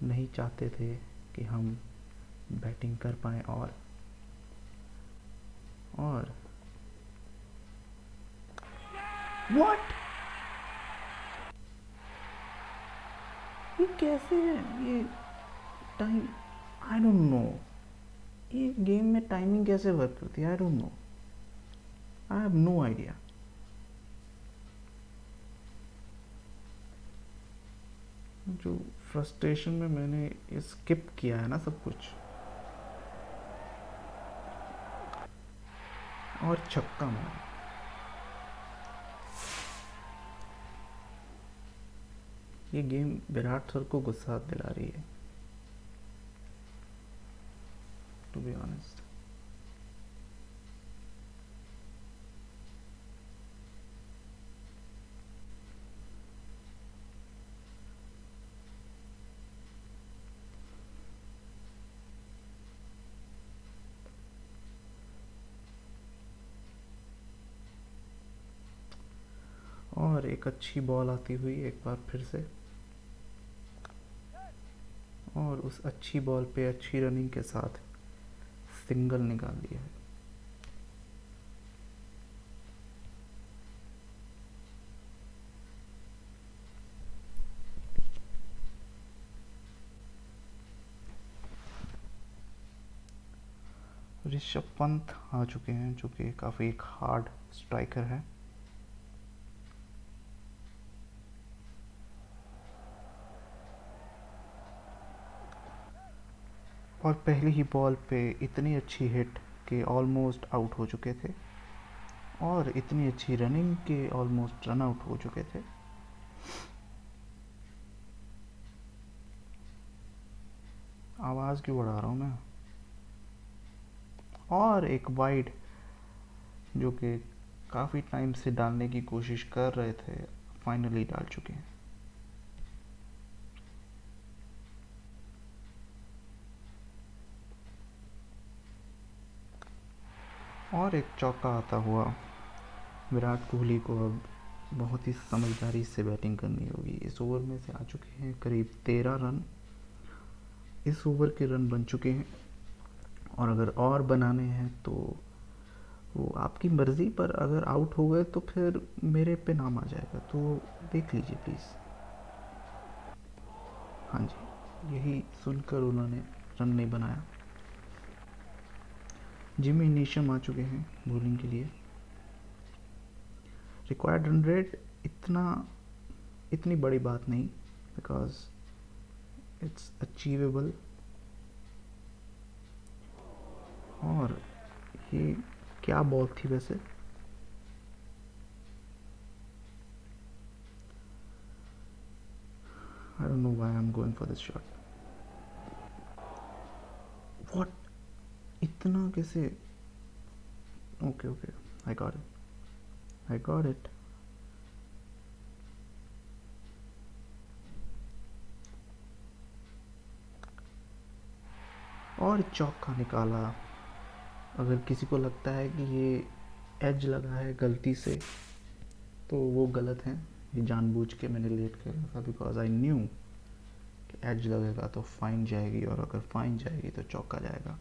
नहीं चाहते थे कि हम बैटिंग कर पाएँ, और व्हाट, ये कैसे है ये टाइम, आई डोंट नो। ये गेम में टाइमिंग कैसे वर्क करती है, I don't know, I have no idea. जो फ्रस्ट्रेशन में मैंने स्किप किया है ना सब कुछ, और छक्का मारा। ये गेम विराट सर को गुस्सा दिला रही है, टू बी ऑनेस्ट। और एक अच्छी बॉल आती हुई एक बार फिर से, और उस अच्छी बॉल पे अच्छी रनिंग के साथ सिंगल निकाल दिया है। ऋषभ पंत आ चुके हैं, जो कि काफ़ी एक हार्ड स्ट्राइकर है। और पहली ही बॉल पे इतनी अच्छी हिट कि ऑलमोस्ट आउट हो चुके थे, और इतनी अच्छी रनिंग के ऑलमोस्ट रन आउट हो चुके थे। आवाज़ क्यों बढ़ा रहा हूँ मैं। और एक वाइड जो कि काफ़ी टाइम से डालने की कोशिश कर रहे थे, फाइनली डाल चुके हैं। और एक चौका आता हुआ विराट कोहली को अब बहुत ही समझदारी से बैटिंग करनी होगी। इस ओवर में से आ चुके हैं करीब 13 रन। इस ओवर के रन बन चुके हैं, और अगर और बनाने हैं तो वो आपकी मर्ज़ी, पर अगर आउट हो गए तो फिर मेरे पे नाम आ जाएगा, तो देख लीजिए प्लीज़। हाँ जी, यही सुनकर उन्होंने रन नहीं बनाया। जिमी नीशम आ चुके हैं बॉलिंग के लिए। रिक्वायर्ड रन रेट इतनी बड़ी बात नहीं, बिकॉज इट्स अचीवेबल। और ये क्या बॉल थी वैसे। आई don't know why I am going for this shot. What, इतना कैसे। Okay okay, I got it, I got it. और चौका निकाला। अगर किसी को लगता है कि ये एज लगा है गलती से, तो वो गलत है। ये जानबूझ के मैंने लेट कर रखा, बिकॉज आई न्यू कि एज लगेगा तो फाइन जाएगी, और अगर फाइन जाएगी तो चौका जाएगा।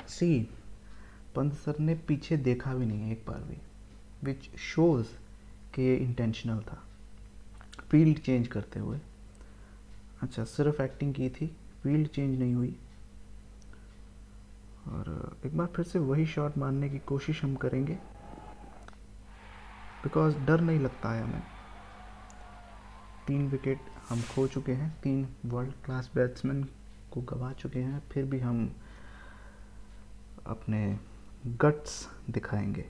सी, पंत सर ने पीछे देखा भी नहीं एक बार भी, विच शोज कि ये इंटेंशनल था फील्ड चेंज करते हुए। अच्छा, सिर्फ एक्टिंग की थी, फील्ड चेंज नहीं हुई। और एक बार फिर से वही शॉट मारने की कोशिश हम करेंगे, बिकॉज डर नहीं लगता है हमें। 3 विकेट हम खो चुके हैं, 3 वर्ल्ड क्लास बैट्समैन को गवा चुके हैं, फिर भी हम अपने गट्स दिखाएंगे।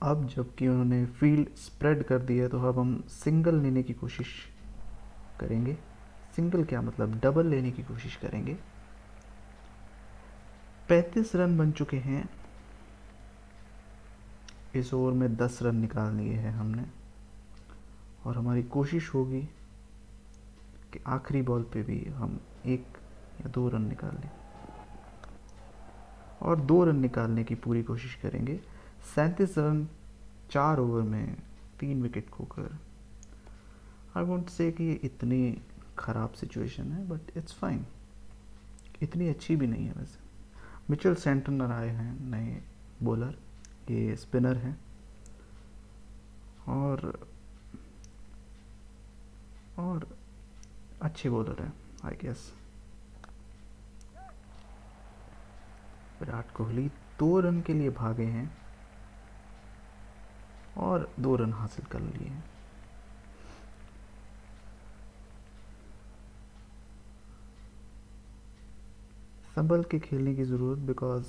अब जबकि उन्होंने फील्ड स्प्रेड कर दी है, तो अब हम सिंगल लेने की कोशिश करेंगे। सिंगल क्या मतलब, डबल लेने की कोशिश करेंगे। 35 रन बन चुके हैं। इस ओवर में 10 रन निकाल लिए हैं हमने, और हमारी कोशिश होगी कि आखिरी बॉल पे भी हम 1 या 2 रन निकाल लें, और 2 रन निकालने की पूरी कोशिश करेंगे। 37 रन 4 ओवर में 3 wicket Khokhar. I won't say कि ये इतनी ख़राब सिचुएशन है, बट इट्स फाइन। इतनी अच्छी भी नहीं है वैसे। मिचेल सेंटनर आए हैं नए बॉलर, ये स्पिनर हैं, और अच्छे बॉलर हैं I guess. Virat Kohli 2 run के लिए भागे हैं, और 2 रन हासिल कर लिए हैं। संभल के खेलने की ज़रूरत, बिकॉज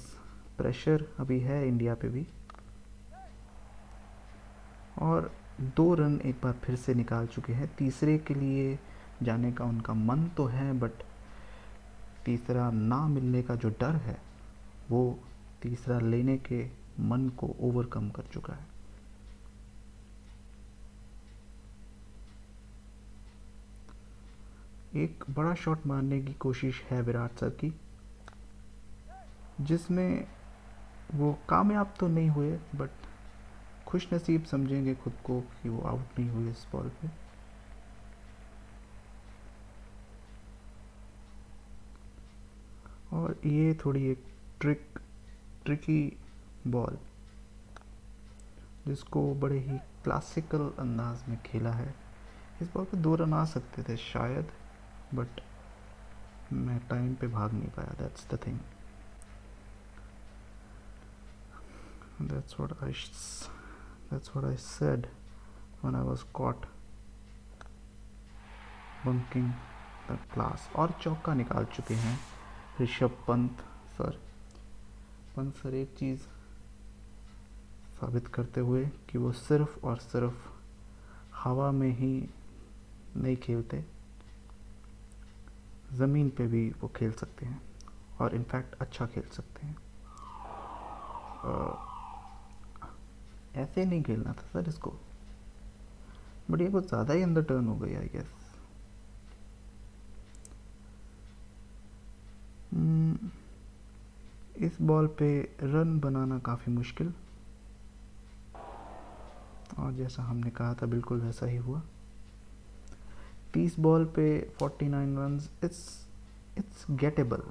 प्रेशर अभी है इंडिया पे भी। और 2 रन एक बार फिर से निकाल चुके हैं। तीसरे के लिए जाने का उनका मन तो है, बट तीसरा ना मिलने का जो डर है, वो तीसरा लेने के मन को ओवरकम कर चुका है। एक बड़ा शॉट मारने की कोशिश है विराट सर की, जिसमें वो कामयाब तो नहीं हुए, बट खुश नसीब समझेंगे खुद को कि वो आउट नहीं हुए इस बॉल पे। और ये थोड़ी एक ट्रिकी बॉल, जिसको बड़े ही क्लासिकल अंदाज में खेला है। इस बॉल पे 2 रन आ सकते थे शायद, बट मैं टाइम पे भाग नहीं पाया, that's the thing, that's what I said when I was cot bunking the class. और चौका निकाल चुके हैं ऋषभ पंत सर। पंत सर एक चीज़ साबित करते हुए कि वो सिर्फ और सिर्फ हवा में ही नहीं खेलते, ज़मीन पे भी वो खेल सकते हैं और इनफैक्ट अच्छा खेल सकते हैं। ऐसे नहीं खेलना था सर इसको, बट ये कुछ ज़्यादा ही अंदर टर्न हो गई आई गेस। इस बॉल पे रन बनाना काफ़ी मुश्किल, और जैसा हमने कहा था बिल्कुल वैसा ही हुआ। 30 बॉल पे 49 runs, it's gettable,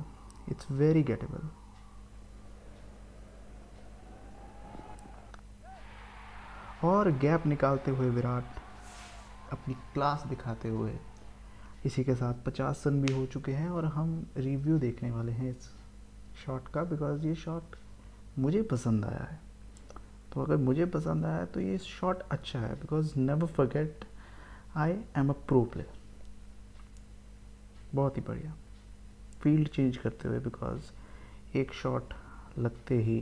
it's very gettable. और गैप निकालते हुए विराट अपनी क्लास दिखाते हुए, इसी के साथ 50 रन भी हो चुके हैं। और हम रिव्यू देखने वाले हैं इस शॉट का, बिकॉज ये शॉट मुझे पसंद आया है। तो अगर मुझे पसंद आया तो ये शॉट अच्छा है, because never forget I am a pro player. बहुत ही बढ़िया फील्ड चेंज करते हुए, बिकॉज एक शॉट लगते ही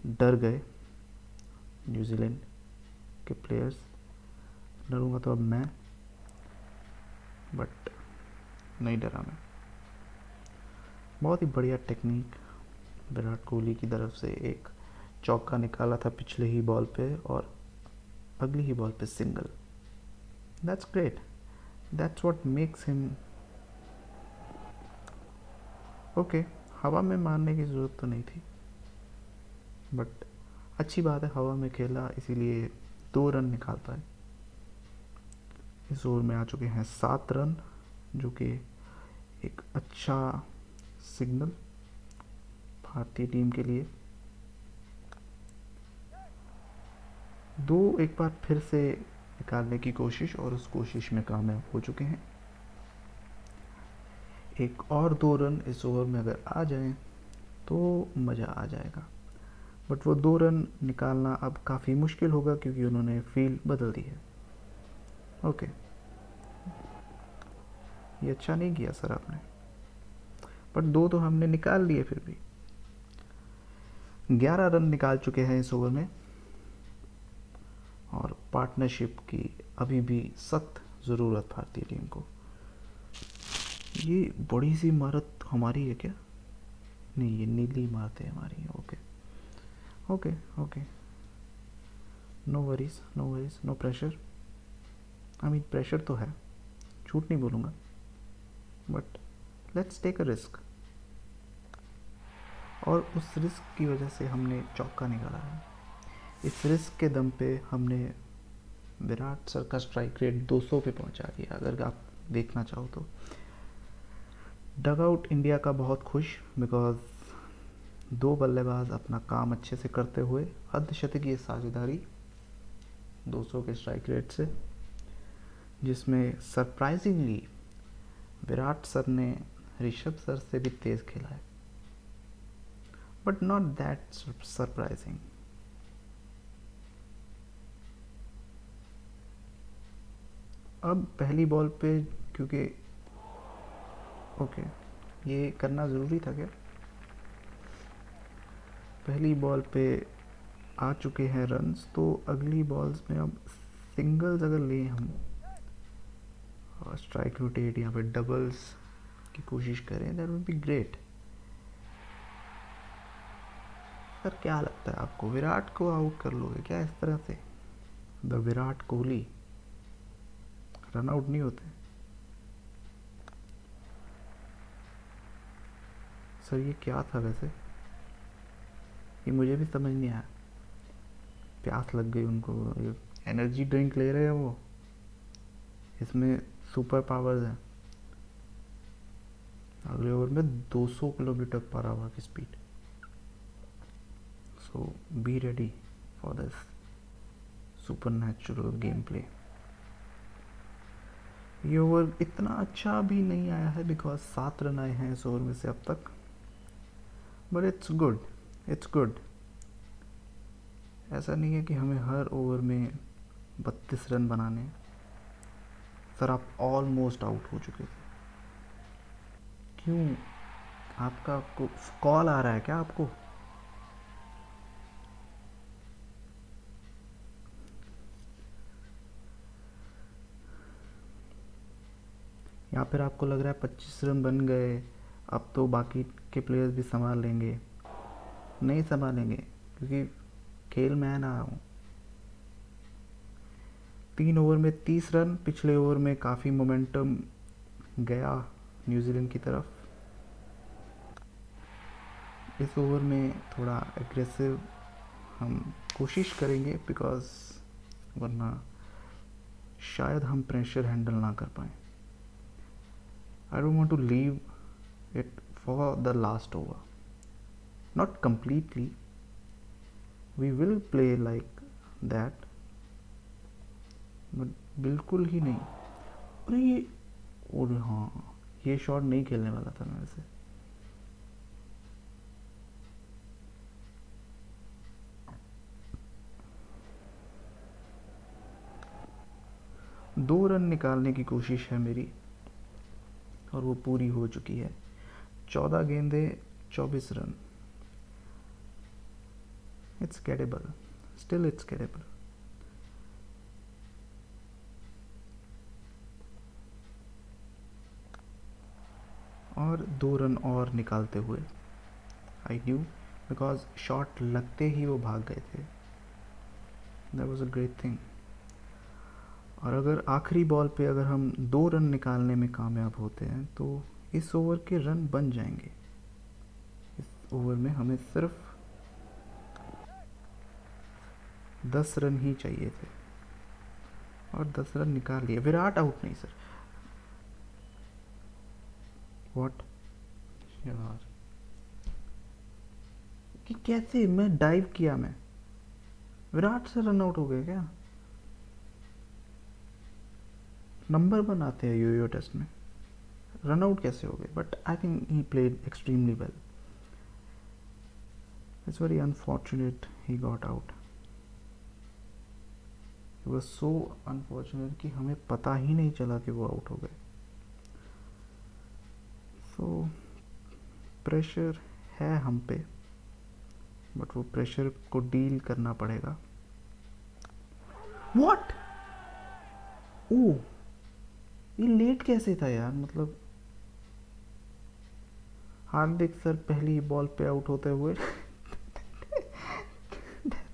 डर गए न्यूजीलैंड के प्लेयर्स। डरूंगा तो अब मैं, बट नहीं डरा मैं। बहुत ही बढ़िया टेक्निक विराट कोहली की तरफ से, एक चौका निकाला था पिछले ही बॉल पे और अगली ही बॉल पे single. That's great, that's what makes him okay. हवा में मारने की ज़रूरत तो नहीं थी, बट अच्छी बात है हवा में खेला, इसीलिए 2 रन निकाल पाए। इस ओवर में आ चुके हैं 7 रन, जो कि एक अच्छा सिग्नल भारतीय टीम के लिए। एक बार फिर से निकालने की कोशिश, और उस कोशिश में कामयाब हो चुके हैं। एक और 2 रन इस ओवर में अगर आ जाएं तो मज़ा आ जाएगा, बट वो 2 रन निकालना अब काफ़ी मुश्किल होगा क्योंकि उन्होंने फील्ड बदल दी है। ओके, ये अच्छा नहीं किया सर आपने, बट 2 तो हमने निकाल लिए फिर भी। 11 रन निकाल चुके हैं इस ओवर में, और पार्टनरशिप की अभी भी सख्त ज़रूरत भारतीय टीम को। ये बड़ी सी इमारत हमारी है क्या? नहीं, ये नीली इमारतें हमारी हैं। Okay okay okay, no worries no worries, no pressure. I mean pressure तो है, झूठ नहीं बोलूँगा, but let's take a risk. और उस रिस्क की वजह से हमने चौका निकाला है। इस रिस्क के दम पे हमने विराट सर का स्ट्राइक रेट 200 पे पहुंचा दिया, अगर आप देखना चाहो तो। डग आउट इंडिया का बहुत खुश, बिकॉज 2 बल्लेबाज अपना काम अच्छे से करते हुए अर्धशतकीय साझेदारी 200 के स्ट्राइक रेट से, जिसमें सरप्राइजिंगली विराट सर ने ऋषभ सर से भी तेज़ खेला है, बट नॉट दैट सरप्राइजिंग। अब पहली बॉल पे, क्योंकि ओके ये करना ज़रूरी था क्या? पहली बॉल पे आ चुके हैं रन्स, तो अगली बॉल्स में अब सिंगल्स अगर लें हम और स्ट्राइक रोटेट या फिर डबल्स की कोशिश करें, that would be great. Sir क्या लगता है आपको, विराट को आउट कर लोगे क्या इस तरह से? The Virat Kohli run out नहीं होते सर? ये क्या था वैसे, ये मुझे भी समझ नहीं आया। प्यास लग गई उनको, एनर्जी ड्रिंक ले रहे हैं वो, इसमें सुपर पावर्स हैं। अगले ओवर में 200 किलोमीटर पर आवर की speed, so be ready for this super natural game play. ये ओवर इतना अच्छा भी नहीं आया है बिकॉज 7 रन आए हैं इस ओवर में से अब तक, but it's good, it's good. ऐसा नहीं है कि हमें हर ओवर में 32 रन बनाने हैं। सर आप ऑलमोस्ट आउट हो चुके थे। क्यों? आपका कॉल आ रहा है क्या आपको? या फिर आपको लग रहा है 25 रन बन गए, अब तो बाकी के प्लेयर्स भी संभाल लेंगे? नहीं संभालेंगे, क्योंकि खेल मैं ना रहा हूँ। 3 ओवर में 30 रन, पिछले ओवर में काफ़ी मोमेंटम गया न्यूजीलैंड की तरफ। इस ओवर में थोड़ा एग्रेसिव हम कोशिश करेंगे, बिकॉज वरना शायद हम प्रेशर हैंडल ना कर पाएँ। I don't want to leave it for the last over, not completely, we will play like that, but बिल्कुल ही नहीं। अरे ये, और हाँ, ये शॉट नहीं खेलने वाला था मैं वैसे। दो रन निकालने की कोशिश है मेरी, और वो पूरी हो चुकी है। 14 गेंदे 24 run. It's gettable, still it's gettable. और 2 रन और निकालते हुए आई न्यू, बिकॉज शॉट लगते ही वो भाग गए थे। That was a great thing. और अगर आखिरी बॉल पे अगर हम 2 रन निकालने में कामयाब होते हैं तो इस ओवर के रन बन जाएंगे। इस ओवर में हमें सिर्फ 10 रन ही चाहिए थे, और 10 रन निकाल लिए। विराट आउट नहीं सर। व्हाट यार, कि कैसे मैं डाइव किया, मैं विराट से रन आउट हो गए क्या? नंबर बनाते हैं यो टेस्ट में, रन आउट कैसे हो गए? But I think he played extremely well. It's very unfortunate he got out. It was so unfortunate कि हमें पता ही नहीं चला कि वो आउट हो गए। सो प्रेशर है हम पे, बट वो प्रेशर को डील करना पड़ेगा। व्हाट? ओ, ये लेट कैसे था यार? मतलब हार्दिक सर पहली बॉल पे आउट होते हुए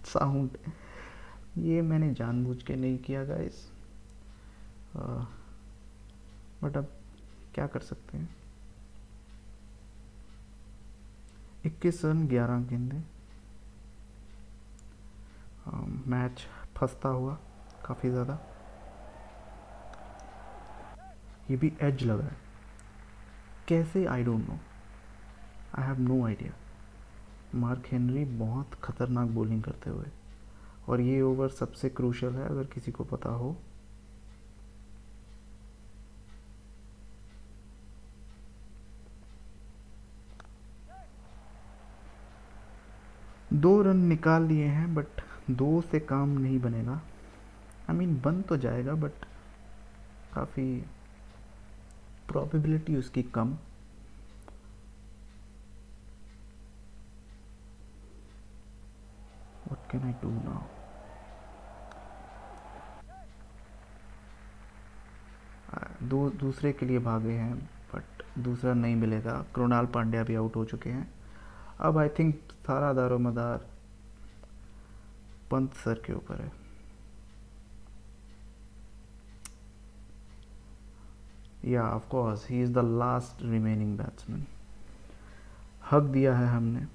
साउंड, ये मैंने जानबूझ के नहीं किया गाइस, बट अब क्या कर सकते हैं। 21 रन 11 गेंदे। मैच फंसता हुआ काफ़ी ज़्यादा। ये भी एज लग रहा है कैसे, I don't know, I have no idea. Mark Henry बहुत ख़तरनाक बॉलिंग करते हुए, और ये ओवर सबसे क्रूशल है अगर किसी को पता हो। दो रन निकाल लिए हैं, बट 2 से काम नहीं बनेगा। आई मीन बन तो जाएगा, बट काफ़ी प्रोबेबिलिटी उसकी कम। What can I do now? दूसरे के लिए भागे हैं, बट दूसरा नहीं मिलेगा। कृणाल पांड्या भी आउट हो चुके हैं। अब आई थिंक सारा दारोमदार पंत सर के ऊपर है। या of course he is the last remaining batsman. हक दिया है हमने,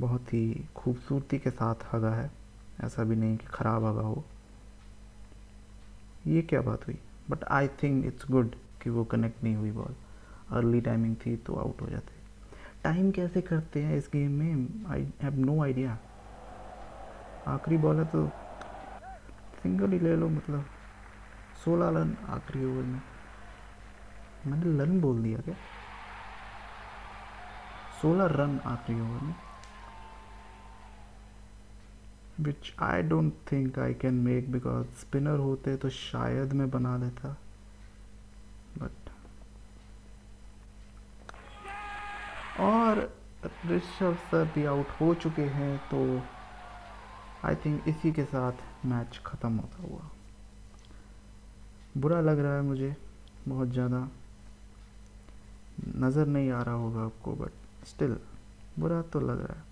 बहुत ही खूबसूरती के साथ हगा है, ऐसा भी नहीं कि ख़राब हगा हो। ये क्या बात हुई? But I think it's good कि वो कनेक्ट नहीं हुई बॉल। अर्ली टाइमिंग थी तो आउट हो जाते। टाइम कैसे करते हैं इस गेम में, आई हैव नो आइडिया। आखिरी बॉल है तो सिंगल ही ले लो, मतलब 16 रन आखिरी ओवर में। मैंने रन बोल दिया क्या? 16 रन आखिरी ओवर में, which I don't think I can make, because spinner होते तो शायद मैं बना देता, बट और ऋषभ सर भी आउट हो चुके हैं, तो आई थिंक इसी के साथ मैच ख़त्म होता हुआ। बुरा लग रहा है मुझे बहुत ज़्यादा, नज़र नहीं आ रहा होगा आपको, बट स्टिल बुरा तो लग रहा है।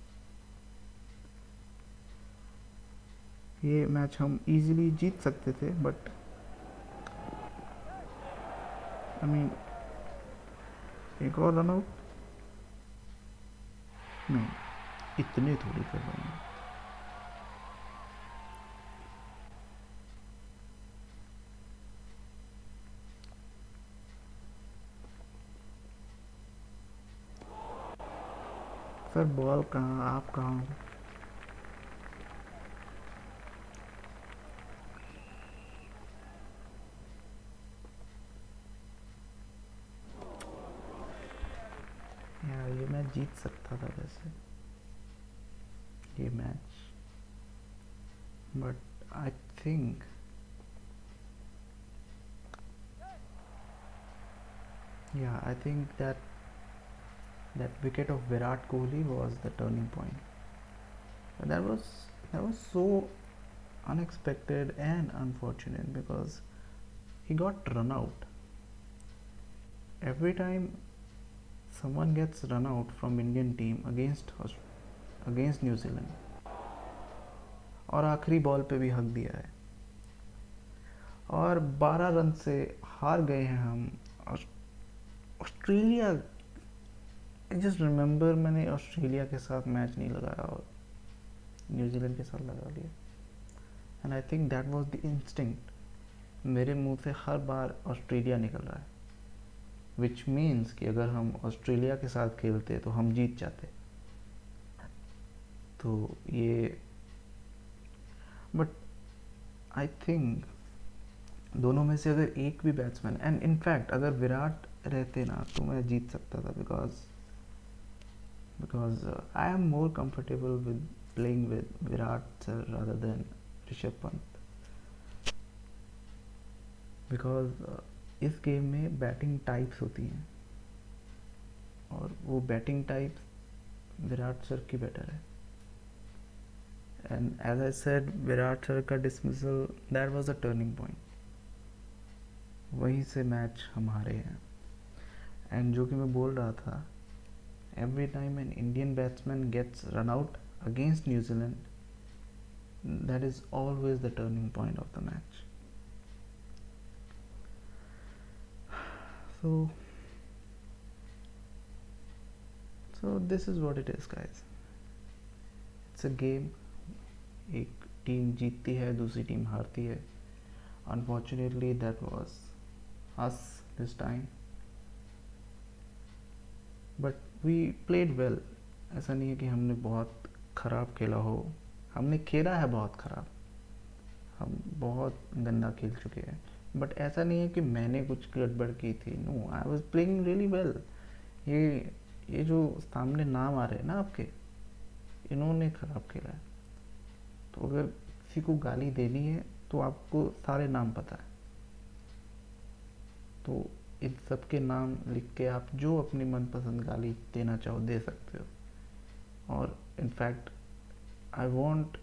ये मैच हम इजीली जीत सकते थे, बट आई मीन एक और रन आउट नहीं, इतने थोड़ी कर रहे हैं। सर बॉल कहाँ, आप कहाँ हो? यार ये मैच जीत सकता था वैसे, ये match, but I think I think that wicket of Virat Kohli was the turning point. But that was so unexpected and unfortunate, because he got run out. Every time someone gets run out from Indian team against New Zealand, और आखिरी बॉल पे भी हक दिया है, और 12 रन से हार गए हैं हम। ऑस्ट्रेलिया, आई जस्ट रिमेंबर मैंने ऑस्ट्रेलिया के साथ मैच नहीं लगाया और न्यूजीलैंड के साथ लगा लिया, and I think that was the instinct. मेरे मुंह से हर बार ऑस्ट्रेलिया निकल रहा है, विच मीन्स कि अगर हम ऑस्ट्रेलिया के साथ खेलते तो हम जीत जाते। तो ये, बट आई थिंक दोनों में से अगर एक भी बैट्समैन, एंड इनफैक्ट अगर विराट रहते ना, तो मैं जीत सकता था, because I am more comfortable with playing with Virat sir rather than Rishabh Pant, because इस गेम में बैटिंग टाइप्स होती हैं, और वो बैटिंग टाइप्स विराट सर की बेटर है। And as I said, Virat sir का dismissal, that was a turning point, वहीं से मैच हम हारे हैं। एंड जो कि मैं बोल रहा था, every time an Indian batsman gets run out against New Zealand, that is always the turning point of the match. So this is what it is, guys. It's a game. एक टीम जीतती है, दूसरी टीम हारती है। Unfortunately, that was us this time. But we played well. ऐसा नहीं है कि हमने बहुत ख़राब खेला हो, हमने खेला है बहुत ख़राब, हम बहुत गंदा खेल चुके हैं, बट ऐसा नहीं है कि मैंने कुछ गड़बड़ की थी। No, I was playing really well. ये जो सामने नाम आ रहे हैं ना आपके, इन्होंने ख़राब खेला है। तो अगर किसी को गाली देनी है तो आपको सारे नाम पता है, तो इन सब के नाम लिख के आप जो अपनी मनपसंद गाली देना चाहो दे सकते हो। और इनफैक्ट आई वांट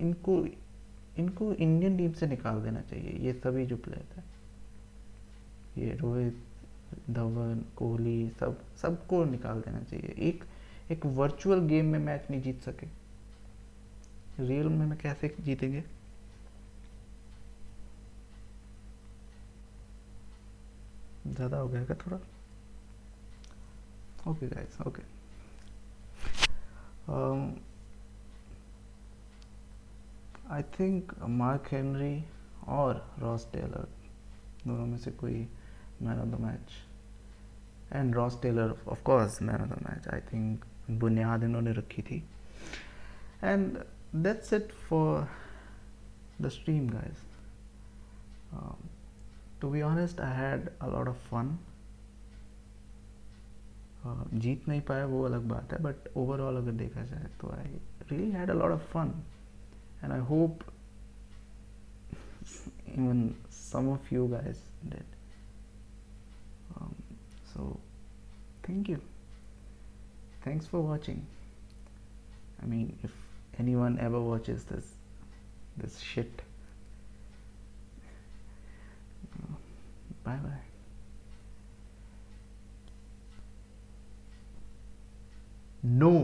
इनको इंडियन टीम से निकाल देना चाहिए, ये सभी जो प्लेयर हैं, ये रोहित, धवन, कोहली, सबको निकाल देना चाहिए। एक वर्चुअल गेम में मैच नहीं जीत सके, रियल में कैसे जीतेंगे? ज़्यादा हो गया क्या थोड़ा? Okay guys, okay. I think Mark Henry और रॉस टेलर दोनों में से कोई man of the match, and Ross Taylor of course man of the match. I think बुनियाद इन्होंने रखी थी। And that's it for the stream guys. To be honest, I had a lot of fun. जीत नहीं पाया वो अलग बात है, बट ओवरऑल अगर देखा जाए तो I really had a lot of fun, and I hope even some of you guys did. So thank you, thanks for watching. I mean, if anyone ever watches this shit, bye bye. No.